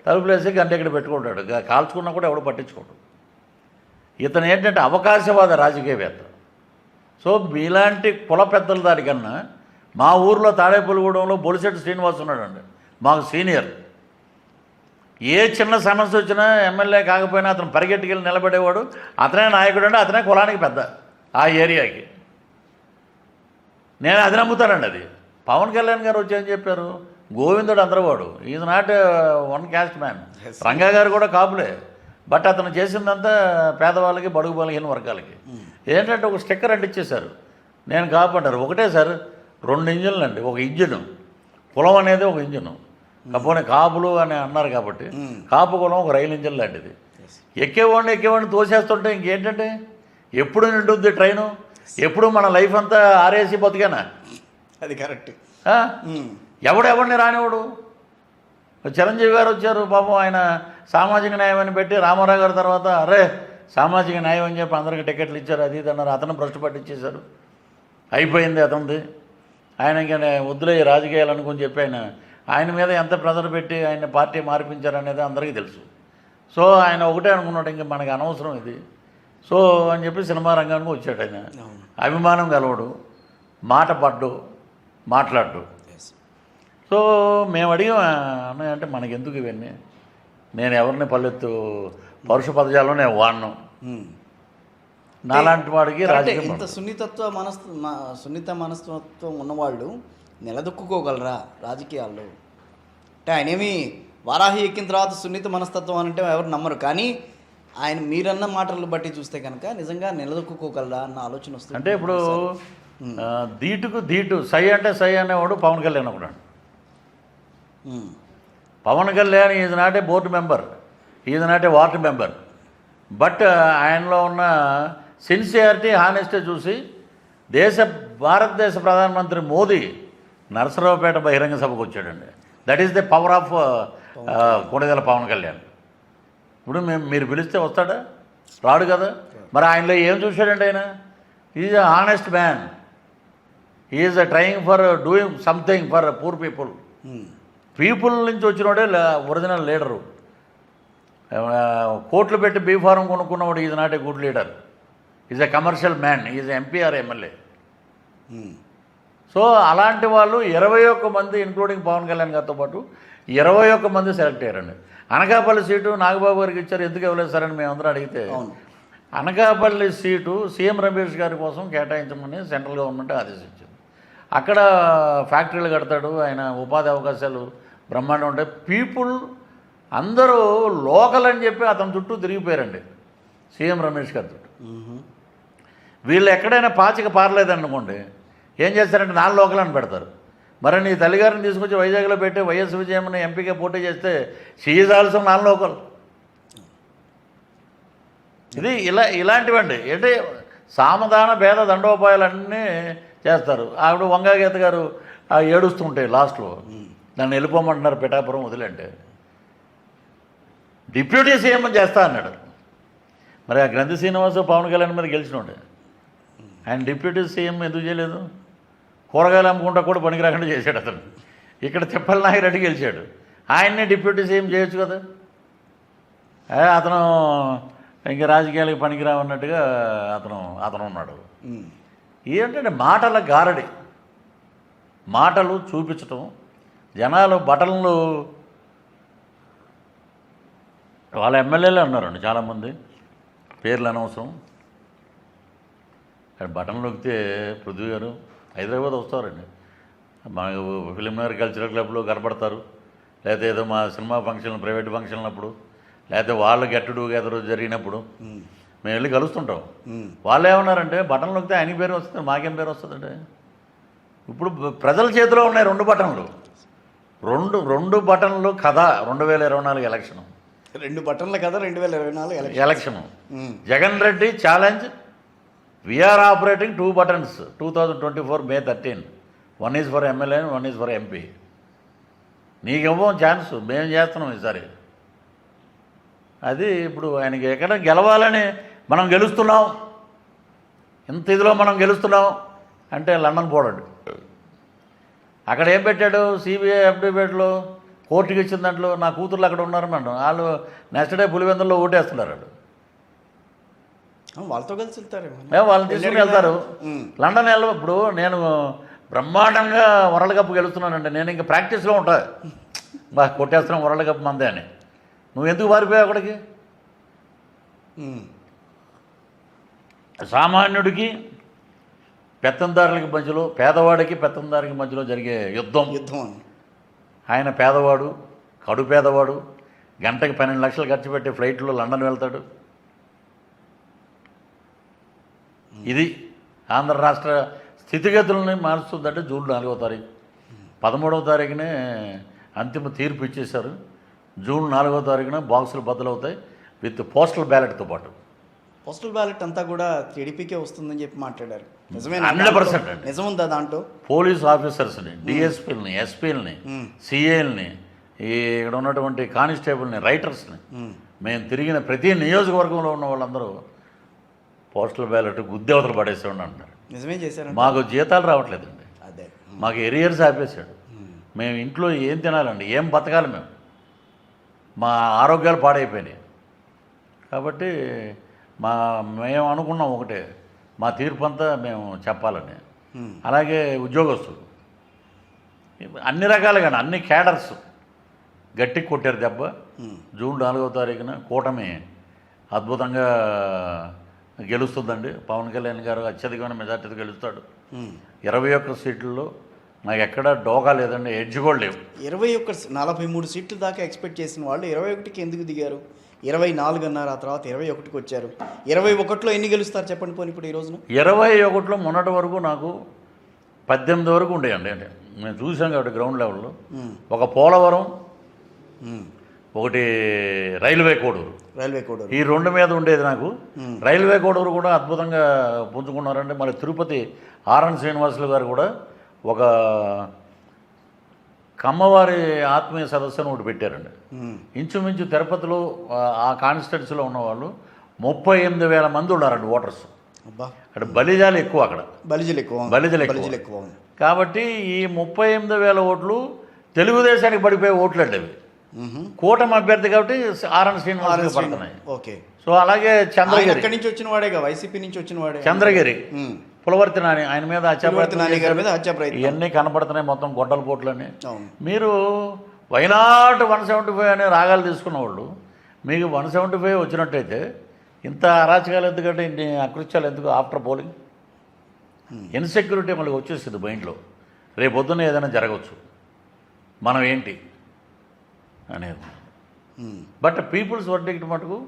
తలుపులు వేసి గంట ఇక్కడ పెట్టుకుంటాడు, కాల్చుకున్నా కూడా ఎవడు పట్టించుకోడు. ఇతను ఏంటంటే అవకాశవాద రాజకీయవేత్త. సో మీలాంటి కుల పెద్దల దానికన్నా మా ఊర్లో తాడేపల్లిగూడెంలో బొలిశెట్టి శ్రీనివాస్ ఉన్నాడండి, మాకు సీనియర్. ఏ చిన్న సమస్య వచ్చినా ఎమ్మెల్యే కాకపోయినా అతను పరిగెట్టుకెళ్ళి నిలబడేవాడు. అతనే నాయకుడు అంటే అతనే కులానికి పెద్ద ఆ ఏరియాకి. నేను అది నమ్ముతానండి. అది పవన్ కళ్యాణ్ గారు వచ్చి ఏం చెప్పారు, గోవిందుడు అందరవాడు, is not one caste man. Ranga గారు కూడా కాపులే, బట్ అతను చేసిందంతా పేదవాళ్ళకి, బడుగు బలహీన వర్గాలకి. ఏంటంటే ఒక స్టిక్కర్ అంటించేశారు, నేను కాపు అంటారు. ఒకటే సార్ 2 ఇంజిన్లు అండి, ఒక ఇంజిన్ కులం అనేది ఒక ఇంజిన్. కాకపోతే కాపులు అని అన్నారు కాబట్టి కాపు కులం ఒక రైలు ఇంజిన్ లాంటిది. ఎక్కేవాడిని తోసేస్తుంటే ఇంకేంటంటే ఎప్పుడు నిండుద్ది ట్రైను? ఎప్పుడు మన లైఫ్ అంతా ఆరేసి బతికేనా? అది కరెక్ట్. ఎవడెవడిని రానివాడు. చిరంజీవి గారు వచ్చారు పాపం, ఆయన సామాజిక న్యాయం అని పెట్టి రామారావు గారి తర్వాత అరే సామాజిక న్యాయం అని చెప్పి అందరికి టికెట్లు ఇచ్చారు, అది ఇది అన్నారు. అతను భ్రష్టు పట్టించేశారు, అయిపోయింది అతనిది. ఆయన ఇంకా వద్దులే రాజకీయాలు అనుకుని చెప్పి ఆయన మీద ఎంత ప్రెజర్ పెట్టి ఆయన పార్టీ మార్పించారనేది అందరికీ తెలుసు. సో ఆయన ఒకటే అనుకున్నాడు, ఇంక మనకి అనవసరం ఇది. సో అని చెప్పి సినిమా రంగానికి వచ్చాడు. ఆయన అభిమానం గలవాడు, మాట పడ్డు, మాట్లాడు. సో మేము అడిగాం అన్నయ్య అంటే మనకెందుకు ఇవన్నీ, నేను ఎవరిని పల్లెత్తు పరుష పదజాలం నేను వాడను, నాలాంటి వాడికి రాజకీయం. ఇంత సున్నిత మనస్తత్వం ఉన్నవాళ్ళు నిలదొక్కుకోగలరా రాజకీయాల్లో? అంటే ఆయనేమి వారాహి ఎక్కిన తర్వాత సున్నిత మనస్తత్వం అంటే ఎవరు నమ్మరు, కానీ ఆయన మీరన్న మాటలు బట్టి చూస్తే కనుక నిజంగా నిలదొక్కుకోగలరా అన్న ఆలోచన వస్తుంది. అంటే ఇప్పుడు ధీటుకు ధీటు, సై అంటే సై అనేవాడు పవన్ కళ్యాణ్ ఒకడు. Pawan Kalyan is not a board member, is not a ward member, but ఆయనలో ఉన్న సిన్సియారిటీ, హానెస్టీ చూసి భారతదేశ ప్రధానమంత్రి మోదీ నరసరావుపేట బహిరంగ సభకు వచ్చాడండి. That is the power of Konidela Pawan Kalyan. ఇప్పుడు మీరు పిలిస్తే వస్తాడా? రాడు కదా. మరి ఆయనలో ఏం చూశాడండి? ఆయన is a honest man, is trying for doing something for poor people. People నుంచి వచ్చినవాడే ఒరిజినల్ లీడరు. కోట్లు పెట్టి బీఫారం కొనుక్కున్నవాడు is not a good leader, is a commercial man, is MP or MLA. So అలాంటి వాళ్ళు 21 మంది ఇంక్లూడింగ్ పవన్ కళ్యాణ్ గారితో పాటు 21 మంది సెలెక్ట్ అయ్యారండి. అనకాపల్లి సీటు నాగబాబు గారికి ఇచ్చారు, ఎందుకు ఇవ్వలేదు సార్ అని మేమందరం అడిగితే అనకాపల్లి సీటు సీఎం రమేష్ గారి కోసం కేటాయించమని సెంట్రల్ గవర్నమెంట్ ఆదేశించింది. అక్కడ ఫ్యాక్టరీలు కడతాడు ఆయన, ఉపాధి అవకాశాలు బ్రహ్మాండం ఉంటాయి. పీపుల్ అందరూ లోకల్ అని చెప్పి అతని చుట్టూ తిరిగిపోయారండి సీఎం రమేష్ గారి చుట్టూ. వీళ్ళు ఎక్కడైనా పాచిక పారలేదనుకోండి ఏం చేస్తారంటే నాన్ లోకల్ అని పెడతారు. మరి నీ తల్లిగారిని తీసుకొచ్చి వైజాగ్లో పెట్టి వైఎస్ విజయమ్మని ఎంపీగా పోటీ చేస్తే she is also non local. ఇది ఇలాంటివండి. ఏంటి సామధాన భేద దండోపాయాలన్నీ చేస్తారు. ఆవిడ వంగాగీత గారు ఏడుస్తుంటాయి లాస్ట్లో, నన్ను వెళ్ళిపోమంటున్నారు పిఠాపురం వదిలేంటే. డిప్యూటీ సీఎం చేస్తా అన్నాడు. మరి ఆ గ్రంథి శ్రీనివాస పవన్ కళ్యాణ్ మీద గెలిచినోడే, ఆయన డిప్యూటీ సీఎం ఎందుకు చేయలేదు? కూరగాయలు అమ్ముకుంటా కూడా పనికి రాకుండా చేశాడు అతను. ఇక్కడ తిప్పల నాగిరెడ్డి గెలిచాడు, ఆయన్నే డిప్యూటీ సీఎం చేయొచ్చు కదా. అతను ఇంక రాజకీయాలకు పనికిరావన్నట్టుగా అతను ఉన్నాడు. ఏంటంటే మాటల గారడి, మాటలు చూపించటం, జనాలు బటన్లు. వాళ్ళ ఎమ్మెల్యేలే ఉన్నారండి చాలామంది, పేర్లు అనవసరం. బటన్ నొక్కితే పృథ్వీ గారు హైదరాబాద్ వస్తారండి, మా ఫిలింనగర్ కల్చరల్ క్లబ్లో కనపడతారు, లేకపోతే ఏదో మా సినిమా ఫంక్షన్లు ప్రైవేట్ ఫంక్షన్లు అప్పుడు, లేకపోతే వాళ్ళ గెట్ టుగెదర్ జరిగినప్పుడు మేము వెళ్ళి కలుస్తుంటాం. వాళ్ళు ఏమన్నారంటే బటన్ నొక్కితే ఆయన పేరు వస్తుంది, మాకేం పేరు వస్తుందంటే. ఇప్పుడు ప్రజల చేతిలో ఉన్నాయి 2 బటన్లు, రెండు బటన్లు కథ 2024 ఎలక్షన్. 2 బటన్ల కదా 2024 election. Jagan Reddy challenge, we ఆపరేటింగ్ 2 buttons 2024 May 13. 1 is for MLA, 1 is for MP. నీకు ఇవ్వం ఛాన్స్, మేము చేస్తున్నాం ఈసారి. అది ఇప్పుడు ఆయనకి ఎక్కడ గెలవాలని మనం గెలుస్తున్నాం, ఇంత ఇదిలో మనం గెలుస్తున్నాం అంటే లండన్ పోడాడు. అక్కడ ఏం పెట్టాడు సిబిఐ అఫిడవిట్లో కోర్టుకి ఇచ్చిన దాంట్లో నా కూతుర్లు అక్కడ ఉన్నారు మేడం, వాళ్ళు నెక్స్ట్ డే పులివెందుల్లో ఓటేస్తున్నారు. వాళ్ళు వాళ్ళతో కలిసి వెళ్తారు, వాళ్ళని తీసుకుని వెళ్తారు. లండన్ ఇప్పుడు నేను బ్రహ్మాండంగా వరల్డ్ కప్ గెలుస్తున్నానంటే నేను ఇంకా ప్రాక్టీస్లో ఉంటా, బాగా కొట్టేస్తున్నాం వరల్డ్ కప్ మందే అని. నువ్వు ఎందుకు పారిపోయావు అక్కడికి? సామాన్యుడికి పెత్తందారులకి మధ్యలో, పేదవాడికి పెత్తందారికి మధ్యలో జరిగే యుద్ధం. ఆయన పేదవాడు, కడు పేదవాడు, గంటకి 12 లక్షలు ఖర్చు పెట్టి ఫ్లైట్లో లండన్ వెళ్తాడు. ఇది ఆంధ్ర రాష్ట్ర స్థితిగతులని మారుస్తుందంటే జూన్ 4వ తారీఖు 13వ తారీఖునే అంతిమ తీర్పు ఇచ్చేశారు. జూన్ 4వ తారీఖున బాక్సులు బద్దలవుతాయి విత్ పోస్టల్ బ్యాలెట్తో పాటు. పోస్టల్ బ్యాలెట్ అంతా కూడా టీడీపీకే వస్తుందని చెప్పి మాట్లాడారు. నిజమే, 100% అండి. నిజముందా దాంట్లో? పోలీస్ ఆఫీసర్స్ని, డిఎస్పీలని, ఎస్పీలని, సిఏల్ని, ఇక్కడ ఉన్నటువంటి కానిస్టేబుల్ని, రైటర్స్ని మేము తిరిగిన ప్రతి నియోజకవర్గంలో ఉన్న వాళ్ళందరూ పోస్టల్ బ్యాలెట్ గుద్దేవతలు పడేసేవాడిని అంటారు. నిజమే చేశారు. మాకు జీతాలు రావట్లేదండి, అదే మాకు ఎరియర్స్ ఆపేశాడు. మేము ఇంట్లో ఏం తినాలండి, ఏం బతకాలి మేము, మా ఆరోగ్యాలు పాడైపోయినాయి. కాబట్టి మేము అనుకున్నాం ఒకటే, మా తీర్పు అంతా మేము చెప్పాలని. అలాగే ఉద్యోగస్తులు అన్ని రకాలుగా అన్ని క్యాడర్స్ గట్టి కొట్టారు దెబ్బ. జూన్ 4వ తారీఖున కూటమి అద్భుతంగా గెలుస్తుందండి. పవన్ కళ్యాణ్ గారు అత్యధికమైన మెజార్టీతో గెలుస్తాడు. 21 సీట్లలో నాకు ఎక్కడా డోకా లేదండి, ఎడ్జ్ కూడా లేవు. 43 సీట్లు దాకా ఎక్స్పెక్ట్ చేసిన వాళ్ళు 21కి ఎందుకు దిగారు? 24 అన్నారు, ఆ తర్వాత 21కి వచ్చారు. 21లో ఎన్ని గెలుస్తారు చెప్పండి పోనీ ఇప్పుడు ఈ రోజున? 21లో మొన్నటి వరకు నాకు 18 వరకు ఉండేయండి. అంటే మేము చూసాం కాబట్టి గ్రౌండ్ లెవెల్లో ఒక పోలవరం, ఒకటి రైల్వే కోడూరు ఈ 2 మీద ఉండేది నాకు. రైల్వే కోడూరు కూడా అద్భుతంగా పుంజుకున్నారంటే. మళ్ళీ తిరుపతి ఆర్ఎన్ శ్రీనివాసులు గారు కూడా ఒక కమ్మవారి ఆత్మీయ సదస్సును ఒకటి పెట్టారండి. ఇంచుమించు తిరుపతిలో ఆ కాన్స్టిట్యున్సీలో ఉన్నవాళ్ళు 38,000 మంది ఉన్నారండి ఓటర్స్. అక్కడ బలిజాలు ఎక్కువ, అక్కడ బలిజలు ఎక్కువ. కాబట్టి ఈ 38,000 ఓట్లు తెలుగుదేశానికి పడిపోయే ఓట్లు అండి అవి. కూటమి అభ్యర్థి కాబట్టి ఆర్ఎన్ శ్రీనివాస్ పడుతున్నాయి. ఓకే. సో అలాగే చంద్రగిరి నుంచి వచ్చిన వాడేగా, వైసీపీ నుంచి వచ్చిన వాడే చంద్రగిరి పులవర్తి నాని, ఆయన మీద హత్యాప్రయత్నం ఇవన్నీ కనపడుతున్నాయి, మొత్తం గొడ్డల పోట్లన్నీ. మీరు వైనాట్ 175 అనే రాగాలు తీసుకున్న వాళ్ళు మీకు 175 వచ్చినట్టయితే ఇంత అరాచకాలు ఎందుకంటే ఇన్ని అకృత్యాలు ఎందుకు? ఆఫ్టర్ పోలింగ్ ఇన్సెక్యూరిటీ మళ్ళీ వచ్చేస్తుంది మైండ్లో. రేపు పొద్దున్న ఏదైనా జరగవచ్చు, మనం ఏంటి అనేది. బట్ పీపుల్స్ వర్డిక్ట్ మటుకు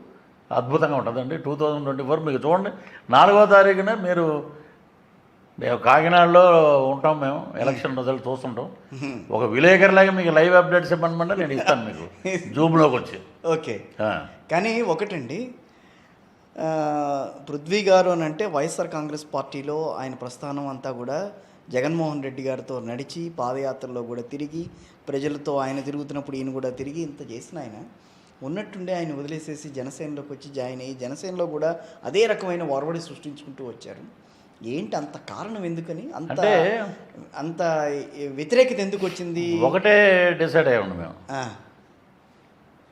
అద్భుతంగా ఉంటుందండి. 2024 మీకు చూడండి, 4వ తారీఖున మేము కాకినాడలో ఉంటాం, మేము ఎలక్షన్ రిజల్ట్ చూస్తుంటాం. ఒక విలేకరులాగా మీకు లైవ్ అప్డేట్స్ ఇవ్వమంటే నేను ఇస్తాను మీకు జూమ్లోకి వచ్చి. ఓకే. కానీ ఒకటండి, పృథ్వీ గారు అని అంటే వైఎస్ఆర్ కాంగ్రెస్ పార్టీలో ఆయన ప్రస్థానం అంతా కూడా జగన్మోహన్ రెడ్డి గారితో నడిచి పాదయాత్రలో కూడా తిరిగి ప్రజలతో ఆయన తిరుగుతున్నప్పుడు ఈయన కూడా తిరిగి ఇంత చేసిన ఆయన ఉన్నట్టుండే ఆయన వదిలేసేసి జనసేనలోకి వచ్చి జాయిన్ అయ్యి జనసేనలో కూడా అదే రకమైన ఒరవడి సృష్టించుకుంటూ వచ్చారు. ఏంటి అంత కారణం? ఎందుకని అంత వ్యతిరేకత ఎందుకు వచ్చింది? ఒకటే డిసైడ్ అయ్యాము మేము,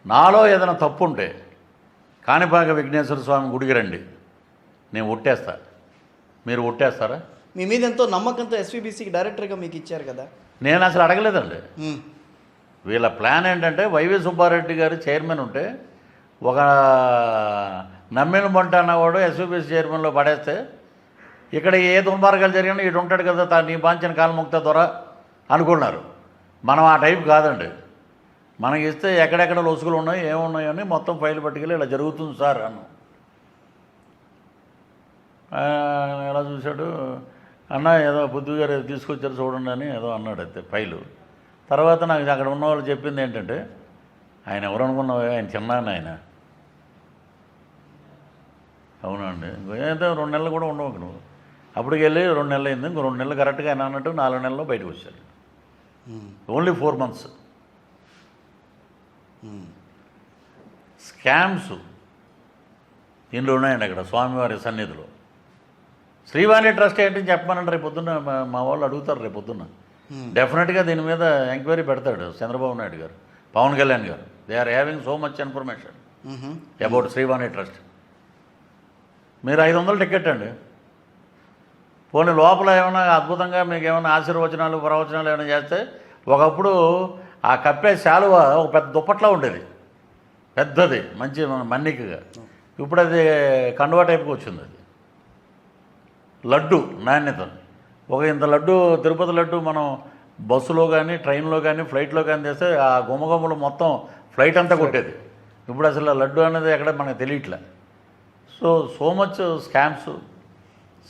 నాలో ఏదైనా తప్పు ఉంటే కాణిపాక విఘ్నేశ్వర స్వామి గుడికి రండి, నేను ఒట్టేస్తా, మీరు ఒట్టేస్తారా? మీ మీద ఎంతో నమ్మకంతో ఎస్వీబీసీకి డైరెక్టర్గా మీకు ఇచ్చారు కదా. నేను అసలు అడగలేదండి. వీళ్ళ ప్లాన్ ఏంటంటే వైవి సుబ్బారెడ్డి గారు చైర్మన్ ఉంటే ఒక నమ్మిన బంట అన్నవాడు ఎస్వీబీసీ చైర్మన్లో పడేస్తే ఇక్కడ ఏ దుర్మార్గాలు జరిగినా ఇటు ఉంటాడు కదా, నీ బాంచిన కాలముక్త దొర అనుకున్నారు. మనం ఆ టైప్ కాదండి. మనకి ఇస్తే ఎక్కడెక్కడ లొసుగులు ఉన్నాయి ఏమున్నాయో అని మొత్తం ఫైల్ పట్టుకెళ్ళి ఇలా జరుగుతుంది సార్ అన్న. ఎలా చూశాడు అన్న, ఏదో బుద్ధి గారు తీసుకొచ్చారు చూడండి అని ఏదో అన్నాడు అయితే ఫైలు. తర్వాత నాకు అక్కడ ఉన్న వాళ్ళు చెప్పింది ఏంటంటే, ఆయన ఎవరు అనుకున్నావు, ఆయన చిన్నాన్న ఆయన. అవునండి, ఏదైతే 2 నెలలు కూడా ఉండవు నువ్వు. అప్పటికి వెళ్ళి 2 నెలలు అయింది, ఇంకో 2 నెలలు కరెక్ట్గా ఆయన అన్నట్టు 4 నెలల్లో బయటకు వచ్చారు. Only 4 months. స్కామ్స్ దీనిలో ఉన్నాయండి అక్కడ స్వామివారి సన్నిధిలో. శ్రీవాణి ట్రస్ట్ ఏంటని చెప్పమనండి, రేపు పొద్దున్న మా వాళ్ళు అడుగుతారు. రేపు పొద్దున్న డెఫినెట్గా దీని మీద ఎంక్వైరీ పెడతాడు చంద్రబాబు నాయుడు గారు, Pawan Kalyan garu. They are having so much information about Srivani trust. మీరు 500 టికెట్ అండి, పోనీ లోపల ఏమైనా అద్భుతంగా మీకు ఏమైనా ఆశీర్వచనాలు ప్రవచనాలు ఏమైనా చేస్తే, ఒకప్పుడు ఆ కప్పే శాలువ ఒక పెద్ద దుప్పట్లా ఉండేది, పెద్దది మంచి మన్నికగా. ఇప్పుడు అది కండువా టైప్కి వచ్చింది. అది లడ్డు నాణ్యత, ఒక ఇంత లడ్డు తిరుపతి లడ్డు మనం బస్సులో కానీ ట్రైన్లో కానీ ఫ్లైట్లో కానీ చేస్తే ఆ గుమ్మగుమ్మలు మొత్తం ఫ్లైట్ అంతా కొట్టేది. ఇప్పుడు అసలు లడ్డు అనేది ఎక్కడ మనకు తెలియట్లే. So much scams.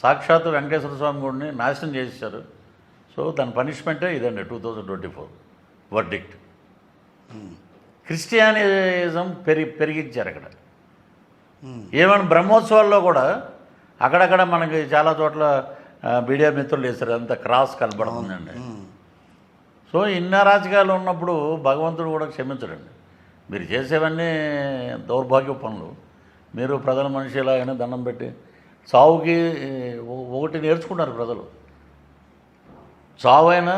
సాక్షాత్తు వెంకటేశ్వర స్వామి గుడిని నాశనం చేసేసారు. సో సో దాని పనిష్మెంటే ఇదండి 2024 వర్డిక్ట్. క్రిస్టియానిజం పెరిగించారు అక్కడ. ఏమైనా బ్రహ్మోత్సవాల్లో కూడా అక్కడక్కడ మనకి చాలా చోట్ల మీడియా మిత్రులు వేస్తారు, అంత క్రాస్ కనబడుతుందండి. సో ఇన్ని అరాచకాలు ఉన్నప్పుడు భగవంతుడు కూడా క్షమించడండి. మీరు చేసేవన్నీ దౌర్భాగ్య పనులు. మీరు ప్రజల మనిషి ఎలాగైనా దండం పెట్టి చావుకి ఒకటి నేర్చుకున్నారు ప్రజలు. చావైనా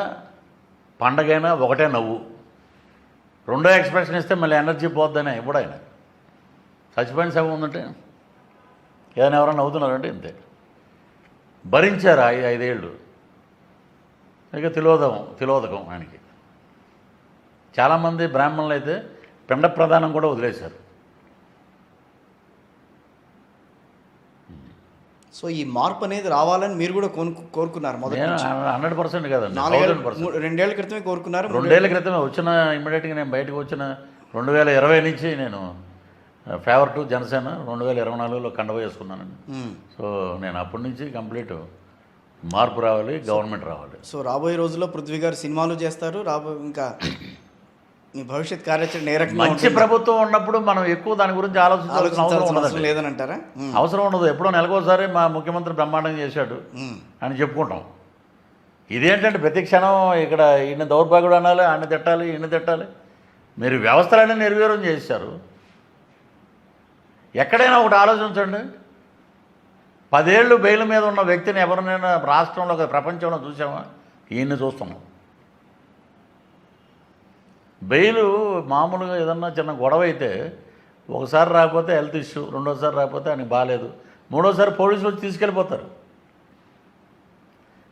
పండగైనా ఒకటే నవ్వు. రెండో ఎక్స్ప్రెషన్ ఇస్తే మళ్ళీ ఎనర్జీ పోద్దనే ఎప్పుడైనా చచ్చిపోయిన శవం ఉందంటే ఏదైనా ఎవరైనా నవ్వుతున్నారంటే ఇంతే. భరించారు 5 ఏళ్ళు. ఇక తిలోదకం ఆయనకి. చాలామంది బ్రాహ్మణులు అయితే పిండ ప్రదానం కూడా వదిలేశారు. సో ఈ మార్పు అనేది రావాలని మీరు కూడా కోరుకున్నారు మొదటి నేను నుంచి. 100% కదండి, 4 రెండేళ్ల క్రితమే కోరుకున్నారు. 2 ఏళ్ల క్రితమే వచ్చిన ఇమ్మీడియట్గా నేను బయటకు వచ్చిన 2020 నుంచి నేను ఫేవర్ టు జనసేన 2024లో కండవ వేసుకున్నానండి. సో నేను అప్పటి నుంచి కంప్లీట్ మార్పు రావాలి, గవర్నమెంట్ రావాలి. సో రాబోయే రోజుల్లో పృథ్వీ గారు సినిమాలు చేస్తారు. ఇంకా మీ భవిష్యత్ కార్యాచరణ ఏ రకంగా మంచి ప్రభుత్వం ఉన్నప్పుడు మనం ఎక్కువ దాని గురించి ఆలోచించాల్సిన అవసరం ఉండదు. లేదనంటారా? అవసరం ఉండదు. ఎప్పుడో నెలకోసారి మా ముఖ్యమంత్రి బ్రహ్మాండం చేశాడు అని చెప్పుకుంటాం. ఇదేంటంటే ప్రతి క్షణం ఇక్కడ ఈయన దౌర్భాగ్యుడు అనాలి, ఆయన తిట్టాలి, ఈయన తిట్టాలి. మీరు వ్యవస్థలన్నీ నిర్వీర్యం చేశారు. ఎక్కడైనా ఒకటి ఆలోచించండి. 10 ఏళ్ళు బెయిల్ మీద ఉన్న వ్యక్తిని ఎవరినైనా రాష్ట్రంలో ప్రపంచంలో చూసామా? ఈయన్ని చూస్తున్నాం. బెయిలు మామూలుగా ఏదన్నా చిన్న గొడవ అయితే ఒకసారి రాకపోతే హెల్త్ ఇష్యూ, రెండోసారి రాకపోతే ఆయనకి బాగాలేదు, మూడోసారి పోలీసులు వచ్చి తీసుకెళ్ళిపోతారు.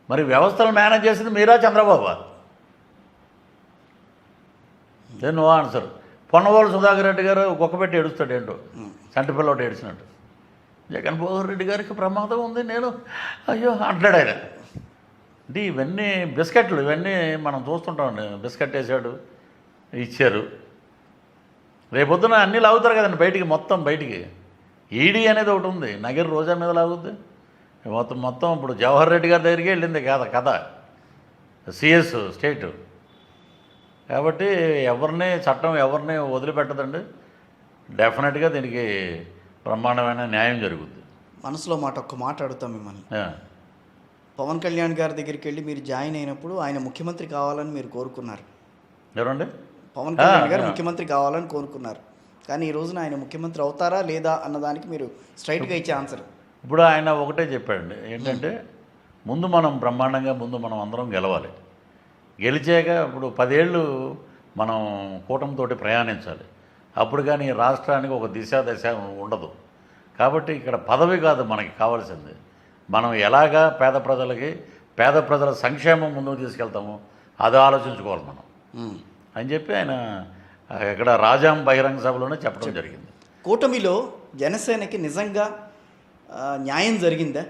మరి వ్యవస్థలు మేనేజ్ చేసింది మీరా చంద్రబాబు? No answer. పొన్నవోలు సుధాకర్ రెడ్డి గారు కుక్క పెట్టి ఏడుస్తాడు ఏంటో, చంటి పిల్లటి ఏడిచినట్టు. జగన్మోహన్ రెడ్డి గారికి ప్రమాదం ఉంది, నేను అయ్యో అంటాడు ఆయన. అంటే ఇవన్నీ బిస్కెట్లు, ఇవన్నీ మనం చూస్తుంటామండి. బిస్కెట్ వేసాడు, ఇచ్చారు, రేపొద్దున అన్నీ లాగుతారు కదండి బయటికి, మొత్తం బయటికి. ఈడీ అనేది ఒకటి ఉంది, నగర్ రోజా మీద లాగుద్ది మొత్తం. ఇప్పుడు జవహర్ రెడ్డి గారి దగ్గరికి వెళ్ళింది కథ సిఎస్ స్టేట్. కాబట్టి చట్టం ఎవరిని వదిలిపెట్టదండి. డెఫినెట్గా దీనికి బ్రహ్మాండమైన న్యాయం జరుగుద్ది. మనసులో ఒక్క మాట అడుగుతాం మిమ్మల్ని. పవన్ కళ్యాణ్ గారి దగ్గరికి వెళ్ళి మీరు జాయిన్ అయినప్పుడు ఆయన ముఖ్యమంత్రి కావాలని మీరు కోరుకున్నారు. ఎవరండి? పవన్ కళ్యాణ్ గారు ముఖ్యమంత్రి కావాలని కోరుకున్నారు. కానీ ఈ రోజున ఆయన ముఖ్యమంత్రి అవుతారా లేదా అన్నదానికి మీరు స్ట్రైట్గా ఇచ్చే ఆన్సర్. ఇప్పుడు ఆయన ఒకటే చెప్పాడండి, ఏంటంటే ముందు మనం బ్రహ్మాండంగా మనం అందరం గెలవాలి. గెలిచాక ఇప్పుడు 10 ఏళ్ళు మనం కూటమితోటి ప్రయాణించాలి. అప్పుడు కానీ రాష్ట్రానికి ఒక దశ ఉండదు. కాబట్టి ఇక్కడ పదవి కాదు మనకి కావాల్సింది, మనం ఎలాగా పేద ప్రజల సంక్షేమం ముందుకు తీసుకెళ్తామో అది ఆలోచించుకోవాలి మనం అని చెప్పి ఆయన ఇక్కడ రాజాం బహిరంగ సభలోనే చెప్పడం జరిగింది. కూటమిలో జనసేనకి నిజంగా న్యాయం జరిగిందా?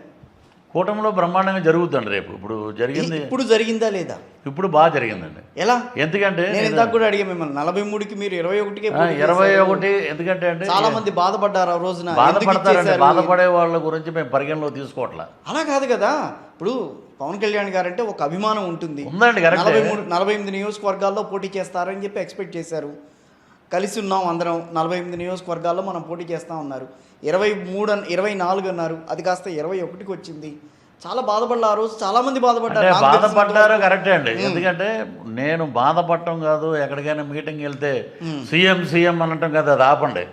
కూటమిలో బ్రహ్మాండంగా జరుగుతుందండి. రేపు ఇప్పుడు జరిగిందా లేదా? ఇప్పుడు బాగా జరిగిందండి. ఎలా? ఎందుకంటే నేను ఇందాక కూడా అడిగా మిమ్మల్ని, 43కి మీరు 21కే 21. ఎందుకంటే అంటే చాలా మంది బాధపడ్డారు ఆ రోజున. బాధపడతారండి, బాధపడే వాళ్ళ గురించి మేము పరిగణలో తీసుకోవట్లా. అలా కాదు కదా. ఇప్పుడు పవన్ కళ్యాణ్ గారు అంటే ఒక అభిమానం ఉంటుంది. ఉందండి, 48 నియోజకవర్గాల్లో పోటీ చేస్తారని చెప్పి ఎక్స్పెక్ట్ చేశారు. కలిసి ఉన్నాం అందరం, 48 నియోజకవర్గాల్లో మనం పోటీ చేస్తూ ఉన్నారు. 24 అన్నారు, అది కాస్త 21కి వచ్చింది. చాలా బాధపడ్డా ఆ రోజు, చాలా మంది బాధపడ్డారు. కరెక్టే అండి. ఎందుకంటే నేను బాధపడటం కాదు, ఎక్కడికైనా మీటింగ్ వెళ్తే సీఎం అనటం కదా, అది ఆపండి.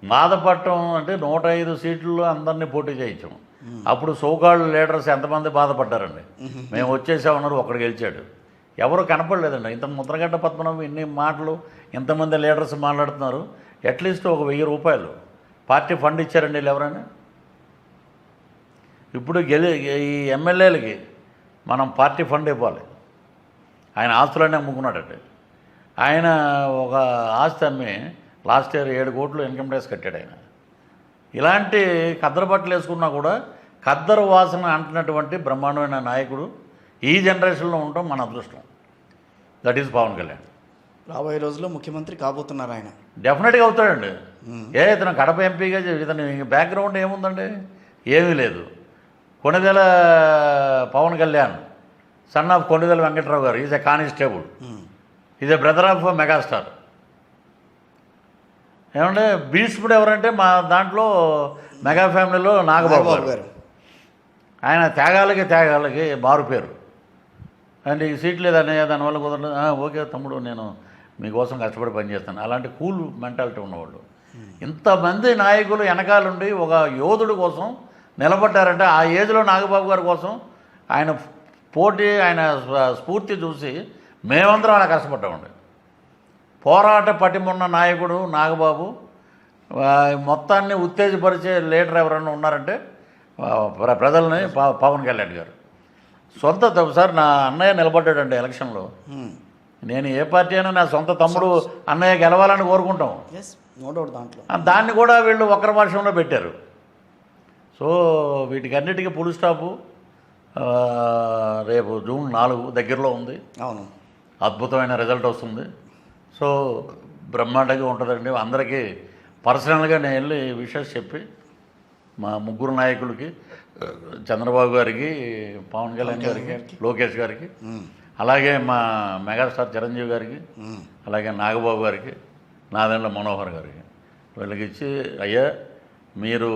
బాధపడటం అంటే 105 సీట్లలో అందరినీ పోటీ చేయించాం. అప్పుడు సోకాళ్ళు లీడర్స్ ఎంతమంది బాధపడ్డారండి. మేము వచ్చేసామన్నారు, ఒకడు గెలిచాడు. ఎవరు కనపడలేదండి. ఇంత ముద్రగడ్డ పద్మనాభం ఇన్ని మాటలు, ఇంతమంది లీడర్స్ మాట్లాడుతున్నారు. అట్లీస్ట్ ఒక 1000 రూపాయలు పార్టీ ఫండ్ ఇచ్చారండి వీళ్ళు ఎవరైనా? ఇప్పుడు ఈ ఎమ్మెల్యేలకి మనం పార్టీ ఫండ్ ఇవ్వాలి. ఆయన ఆస్తులన్నీ అమ్ముకున్నాడండి. ఆయన ఒక ఆస్తి అమ్మి లాస్ట్ ఇయర్ 7 కోట్లు ఇన్కమ్ ట్యాక్స్ కట్టాడు ఆయన. ఇలాంటి కద్దరు బట్టలు వేసుకున్నా కూడా కద్దరు వాసన అంటున్నటువంటి బ్రహ్మాండమైన నాయకుడు ఈ జనరేషన్లో ఉండటం మన అదృష్టం. That is Pawan Kalyan. రాబోయే రోజుల్లో ముఖ్యమంత్రి కాబోతున్నారు ఆయన. డెఫినెట్గా అవుతాడండి. ఇతను కడప ఎంపీగా ఇతను బ్యాక్గ్రౌండ్ ఏముందండి? ఏమీ లేదు. కొణిదెల పవన్ కళ్యాణ్ సన్ ఆఫ్ కొండదల వెంకట్రావు గారు, is a constable, is a brother of megastar. ఏమంటే భీష్ముడు ఎవరంటే మా దాంట్లో మెగా ఫ్యామిలీలో నాగబాబు గారు. ఆయన త్యాగాలకి మారు పేరు. అంటే ఈ సీట్ లేదన్నయ్య, దానివల్ల కుదరలేదు. ఓకే తమ్ముడు, నేను మీకోసం కష్టపడి పనిచేస్తాను. అలాంటి కూల్ మెంటాలిటీ ఉన్నవాళ్ళు. ఇంతమంది నాయకులు వెనకాలండి ఒక యోధుడు కోసం నిలబడ్డారంటే ఆ ఏజ్లో నాగబాబు గారి కోసం ఆయన పోటీ, ఆయన స్ఫూర్తి చూసి మేమందరం అలా కష్టపడ్డామండి. పోరాట పటిమున్న నాయకుడు నాగబాబు. మొత్తాన్ని ఉత్తేజపరిచే లీడర్ ఎవరన్నా ఉన్నారంటే ప్రజల్ని పవన్ కళ్యాణ్ గారు. సొంత సార్ నా అన్నయ్య నిలబడ్డాడండి ఎలక్షన్లో. నేను ఏ పార్టీ అయినా నా సొంత తమ్ముడు అన్నయ్య గెలవాలని కోరుకుంటాం. దాంట్లో దాన్ని కూడా వీళ్ళు వక్ర భాషంలో పెట్టారు. సో వీటికన్నిటికీ ఫుల్ స్టాపు రేపు జూన్ 4 దగ్గరలో ఉంది. అవును, అద్భుతమైన రిజల్ట్ వస్తుంది. సో బ్రహ్మాండంగా ఉంటుందండి. అందరికీ పర్సనల్గా నేను వెళ్ళి విషెస్ చెప్పి మా ముగ్గురు నాయకులకి, చంద్రబాబు గారికి, పవన్ కళ్యాణ్ గారికి, లోకేష్ గారికి, అలాగే మా మెగాస్టార్ చిరంజీవి గారికి, అలాగే నాగబాబు గారికి, నాదెండ్ల మనోహర్ గారికి వీళ్ళకి ఇచ్చి, అయ్యా మీరు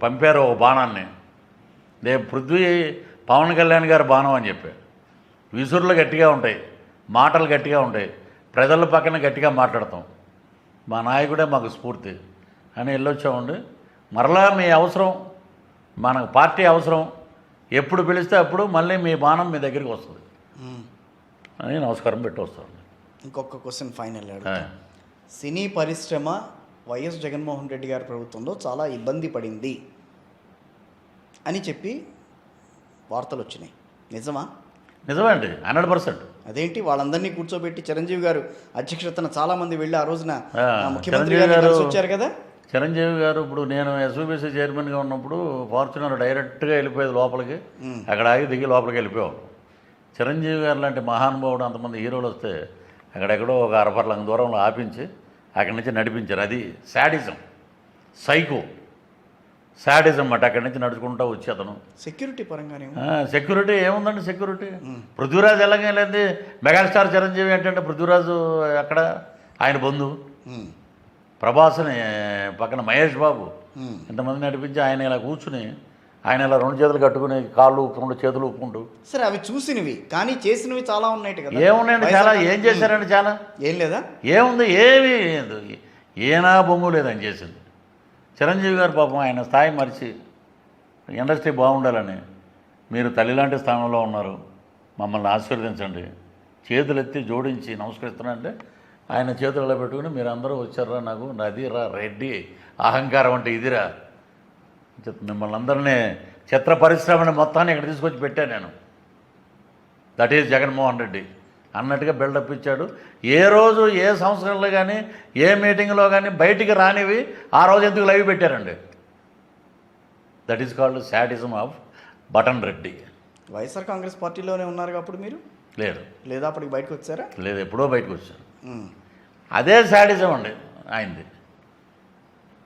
పంపారు ఒక బాణాన్ని, రేపు పృథ్వీ పవన్ కళ్యాణ్ గారి బాణం అని చెప్పి. విసురులు గట్టిగా ఉంటాయి, మాటలు గట్టిగా ఉంటాయి, ప్రజల పక్కన గట్టిగా మాట్లాడతాం, మా నాయకుడే మాకు స్ఫూర్తి అని వెళ్ళొచ్చామండి. మరలా మీ అవసరం, మనకు పార్టీ అవసరం, ఎప్పుడు పిలిస్తే అప్పుడు మళ్ళీ మీ బాణం మీ దగ్గరికి వస్తుంది అని నమస్కారం పెట్టి వస్తాను. ఇంకొక క్వశ్చన్ ఫైనల్. సినీ పరిశ్రమ వైఎస్ జగన్మోహన్ రెడ్డి గారి ప్రభుత్వంలో చాలా ఇబ్బంది పడింది అని చెప్పి వార్తలు వచ్చినాయి, నిజమా? నిజమే అండి, 100%. అదేంటి, వాళ్ళందరినీ కూర్చోబెట్టి చిరంజీవి గారు అధ్యక్షతన చాలామంది వెళ్ళి ఆ రోజున ముఖ్యమంత్రి చిరంజీవి గారు గారు కలిసి వచ్చారు కదా. చిరంజీవి గారు ఇప్పుడు నేను ఎస్యూబీసీ చైర్మన్గా ఉన్నప్పుడు ఫార్చునర్ డైరెక్ట్గా వెళ్ళిపోయేది లోపలికి, అక్కడ ఆగి దిగి లోపలికి వెళ్ళిపోయేవాడు. చిరంజీవి గారు లాంటి మహానుభావుడు అంతమంది హీరోలు వస్తే అక్కడెక్కడో ఒక అరపర్లంగ దూరంలో ఆపించి అక్కడి నుంచి నడిపించారు. అది శాడిజం, సైకో శాడిజం అన్నమాట. అక్కడి నుంచి నడుచుకుంటూ వచ్చి అతను సెక్యూరిటీ పరంగానే సెక్యూరిటీ ఏముందండి, సెక్యూరిటీ పృథ్వీరాజ్ ఎలాగే లేదు. మెగాస్టార్ చిరంజీవి ఏంటంటే పృథ్వీరాజు అక్కడ ఆయన బంధువు, ప్రభాస్ని పక్కన మహేష్ బాబు, ఇంతమంది నడిపించి ఆయన ఇలా కూర్చుని, ఆయన ఇలా 2 చేతులు కట్టుకుని కాళ్ళు ఊపుకుంటూ చేతులు ఊపుకుంటూ. సరే, అవి చూసినవి కానీ చేసినవి చాలా ఉన్నాయి కదా. ఏమున్నాయండి, చాలా ఏం చేశారండి, చాలా ఏం లేదా, ఏముంది, ఏమీ ఏనా బొంగు లేదని చేసింది. చిరంజీవి గారు పాపం ఆయన స్థాయి మరిచి ఇండస్ట్రీ బాగుండాలని, మీరు తల్లిలాంటి స్థానంలో ఉన్నారు, మమ్మల్ని ఆశీర్వదించండి, చేతులెత్తి జోడించి నమస్కరిస్తున్నానంటే ఆయన చేతులు ఇలా పెట్టుకుని మీరు అందరూ వచ్చారా, నాకు నదిరా రెడ్డి అహంకారం అంటే ఇదిరా, మిమ్మల్ని అందరినీ చిత్ర పరిశ్రమని మొత్తాన్ని ఇక్కడ తీసుకొచ్చి పెట్టాను నేను, దట్ ఈజ్ జగన్మోహన్ రెడ్డి అన్నట్టుగా బిల్డప్ ఇచ్చాడు. ఏ రోజు ఏ సంవత్సరంలో కానీ ఏ మీటింగ్లో కానీ బయటికి రానివి ఆ రోజు ఎందుకు లైవ్ పెట్టారండి. That is called sadism of button Reddy. YSR Congress పార్టీలోనే ఉన్నారు అప్పుడు మీరు? లేదు, లేదా అప్పటికి బయటకు వచ్చారా? లేదు, ఎప్పుడో బయటకు వచ్చారు. అదే శాడిజం అండి ఆయనది.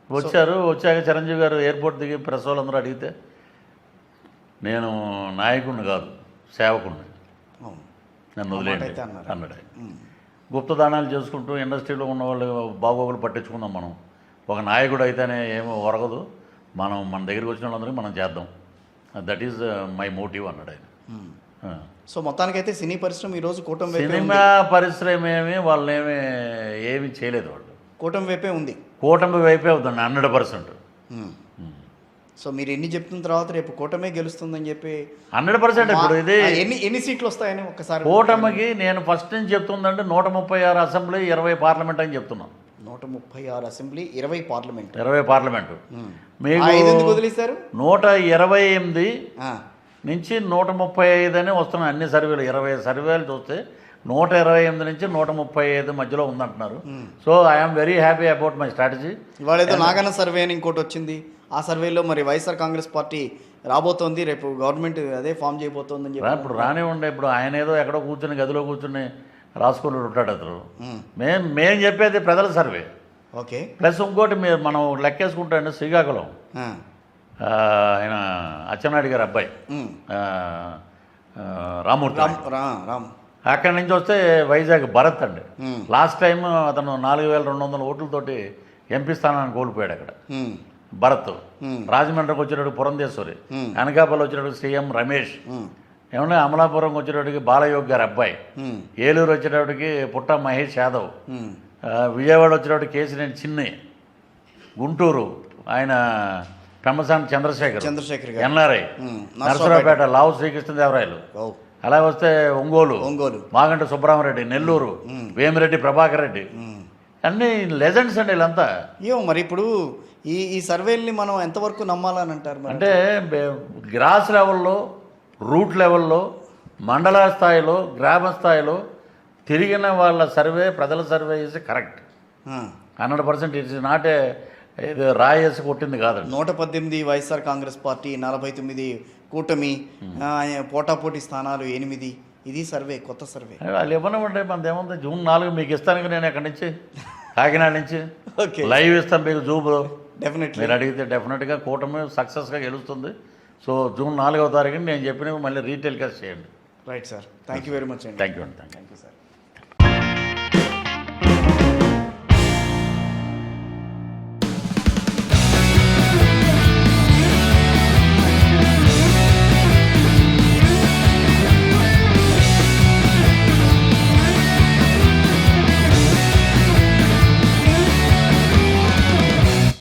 వచ్చాక చిరంజీవి గారు ఎయిర్పోర్ట్ దిగి ప్రెస్ వాళ్ళందరూ అడిగితే నేను నాయకుడిని కాదు సేవకుడిని, నన్ను వదిలేయండి అన్నాడు. గుప్తదానాలు చేసుకుంటూ ఇండస్ట్రీలో ఉన్న వాళ్ళు బాగోగులు పట్టించుకుందాం మనం, ఒక నాయకుడు అయితేనే ఏమో ఒరగదు, మనం మన దగ్గరికి వచ్చిన వాళ్ళందరికీ మనం చేద్దాం, దట్ ఈజ్ మై మోటివ్ అన్నాడు ఆయన. సో మొత్తానికైతే సినీ పరిశ్రమ ఈరోజు కూటమి సినిమా పరిశ్రమ వాళ్ళేమీ ఏమీ చేయలేదు, వాళ్ళు కూటమి వైపే ఉంది, కూటమి వైపే అవుతుంది 100%. సో మీరు ఎన్ని చెప్తున్న తర్వాత రేపు కూటమే గెలుస్తుందని చెప్పి 100%. ఇప్పుడు ఇది ఎన్ని సీట్లు వస్తాయని ఒక్కసారి కూటమికి నేను ఫస్ట్ నుంచి చెప్తుందంటే 136 అసెంబ్లీ 20 పార్లమెంట్ అని చెప్తున్నాను. 136 అసెంబ్లీ 20 పార్లమెంట్. 20 పార్లమెంటు మీకు 128 నుంచి 135 అని వస్తున్నాయి అన్ని సర్వేలు. 20 సర్వేలు చూస్తే 128 నుంచి 135 మధ్యలో ఉందంటున్నారు. So I'm very happy about my strategy. ఇవాళ ఏదో నాగన్న సర్వే అని ఇంకోటి వచ్చింది, ఆ సర్వేలో మరి వైఎస్ఆర్ కాంగ్రెస్ పార్టీ రాబోతోంది, రేపు గవర్నమెంట్ అదే ఫామ్ చేయబోతోందని చెప్పి. ఇప్పుడు రానివ్వండి, ఇప్పుడు ఆయన ఏదో ఎక్కడో కూర్చుని గదిలో కూర్చుని రాసుకుని ఉంటాడు అతను. మేము చెప్పేది ప్రజల సర్వే. ఓకే, ప్లస్ ఇంకోటి మనం లెక్కేసుకుంటాండి, శ్రీకాకుళం ఆయన అచ్చెన్నాయుడు గారి అబ్బాయి రామూర్తి రామ్ అక్కడి నుంచి వస్తే వైజాగ్ భరత్ అండి. మ్మ్. లాస్ట్ టైం అతను 4200 ఓట్లతోటి ఎంపీ స్థానాన్ని కోల్పోయాడు అక్కడ. మ్మ్. భరత్ మ్మ్. రాజమండ్రికి వచ్చేటప్పుడు పురంధేశ్వరి, మ్మ్. అనకాపల్లి వచ్చేటప్పుడు సీఎం రమేష్, మ్మ్. ఏమన్నా అమలాపురం వచ్చేటప్పటికి బాలయోగ్ గారి అబ్బాయి, మ్మ్. ఏలూరు వచ్చేటప్పటికి పుట్ట మహేష్ యాదవ్, మ్మ్. విజయవాడ వచ్చేటప్పటికి కేసినేని చిన్ని, గుంటూరు ఆయన పెమ్మసాని చంద్రశేఖర్ గారు. ఎన్ఆర్ఐ, మ్మ్. నరసరావుపేట లావు శ్రీకృష్ణదేవరాయలు, ఓ. అలా వస్తే ఒంగోలు ఒంగోలు. మాగంటి సుబ్బరామరెడ్డి, నెల్లూరు వేమిరెడ్డి ప్రభాకర్ రెడ్డి, మ్మ్. అన్నీ లెజెండ్స్ అండి వీళ్ళంతా. ఏమో మరి ఇప్పుడు ఈ సర్వేల్ని మనం ఎంతవరకు నమ్మాలని అంటారు మరి? అంటే గ్రాస్ లెవెల్లో, రూట్ లెవెల్లో, మండల స్థాయిలో, గ్రామ స్థాయిలో తిరిగిన వాళ్ళ సర్వే, ప్రజల survey is correct. 100% it's not ఇది రాయేసి కొట్టింది కాదండి. 118 వైఎస్ఆర్ కాంగ్రెస్ పార్టీ, 49 కూటమి, పోటాపోటీ స్థానాలు 8. ఇది సర్వే, కొత్త సర్వే. వాళ్ళు ఇవ్వనివ్వండి, మనది ఏముంది. జూన్ 4 మీకు ఇస్తాను నేను అక్కడి నుంచి, కాకినాడ నుంచి ఓకే, లైవ్ ఇస్తాను మీకు జూబ్లో. డెఫినెట్లీ మీరు అడిగితే డెఫినెట్గా కూటమి సక్సెస్గా గెలుస్తుంది. సో జూన్ 4వ తారీఖుని నేను చెప్పినవి మళ్ళీ రీటెలికాస్ట్ చేయండి. Right sir, thank you very much అండి. థ్యాంక్ యూ అండి. Thank you sir.